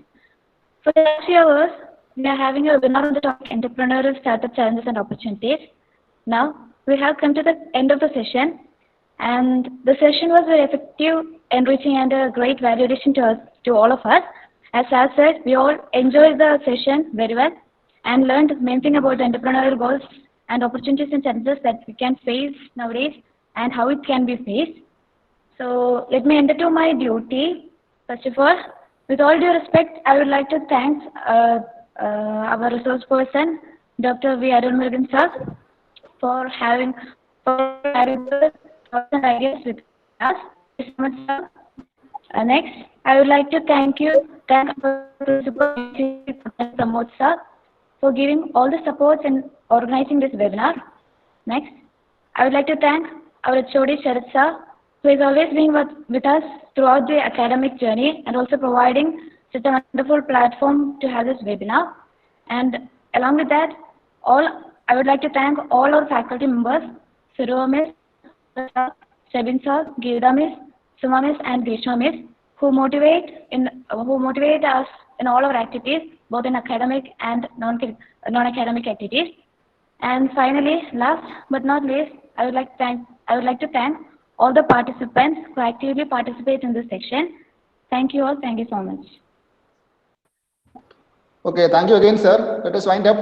For the last few hours, we are having a webinar on the topic Entrepreneurial Startup Challenges and Opportunities. Now, we have come to the end of the session, and the session was very effective, enriching, and a great value addition to all of us. As I said, we all enjoyed the session very well and learned main thing about the entrepreneurial goals and opportunities and challenges that we can face nowadays and how it can be faced. So let me enter to my duty. First of all, with all due respect, I would like to thank our resource person, Dr. V. Arulmurugan, sir, for having for sharing the thoughts and ideas with us. Thank you so much, sir. Next, I would like to thank our principal, Pramod sir, for giving all the supports and organizing this webinar. Next, I would like to thank our HOD Sharat sir, who has always been with us throughout the academic journey and also providing such a wonderful platform to have this webinar. And along with that, I would like to thank all our faculty members, Suru Miss, Shabin sir, Gilda Miss, Suma Miss, and Grishma Miss, who motivate us in all our activities, both in academic and non-academic activities. And finally, last but not least, I would like to thank all the participants who actively participate in this section. Thank you all. Thank you so much. Okay, thank you again, sir. Let us wind up.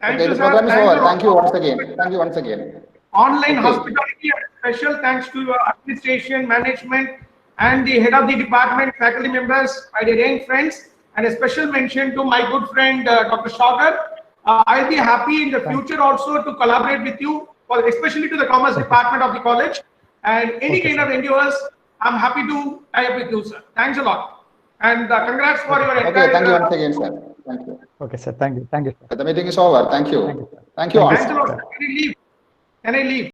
Thank Okay, you, the sir. program is Thank over. you. Thank you once again. Thank you once again. Online Okay. hospitality, and special thanks to your administration, management, and the head of the department, faculty members, my dear friends, and a special mention to my good friend, Dr. Shagar. I'll be happy in the future also to collaborate with you, especially to the commerce department of the college. And any kind of endeavors, I'm happy to tie up with you, sir. Thanks a lot. And congrats for your entire... Okay, thank you once again, sir. Thank you. Okay, sir. Thank you. Thank you, sir. The meeting is over. Thank you. Thank you, sir. Thank you all. Thanks a lot. Can I leave?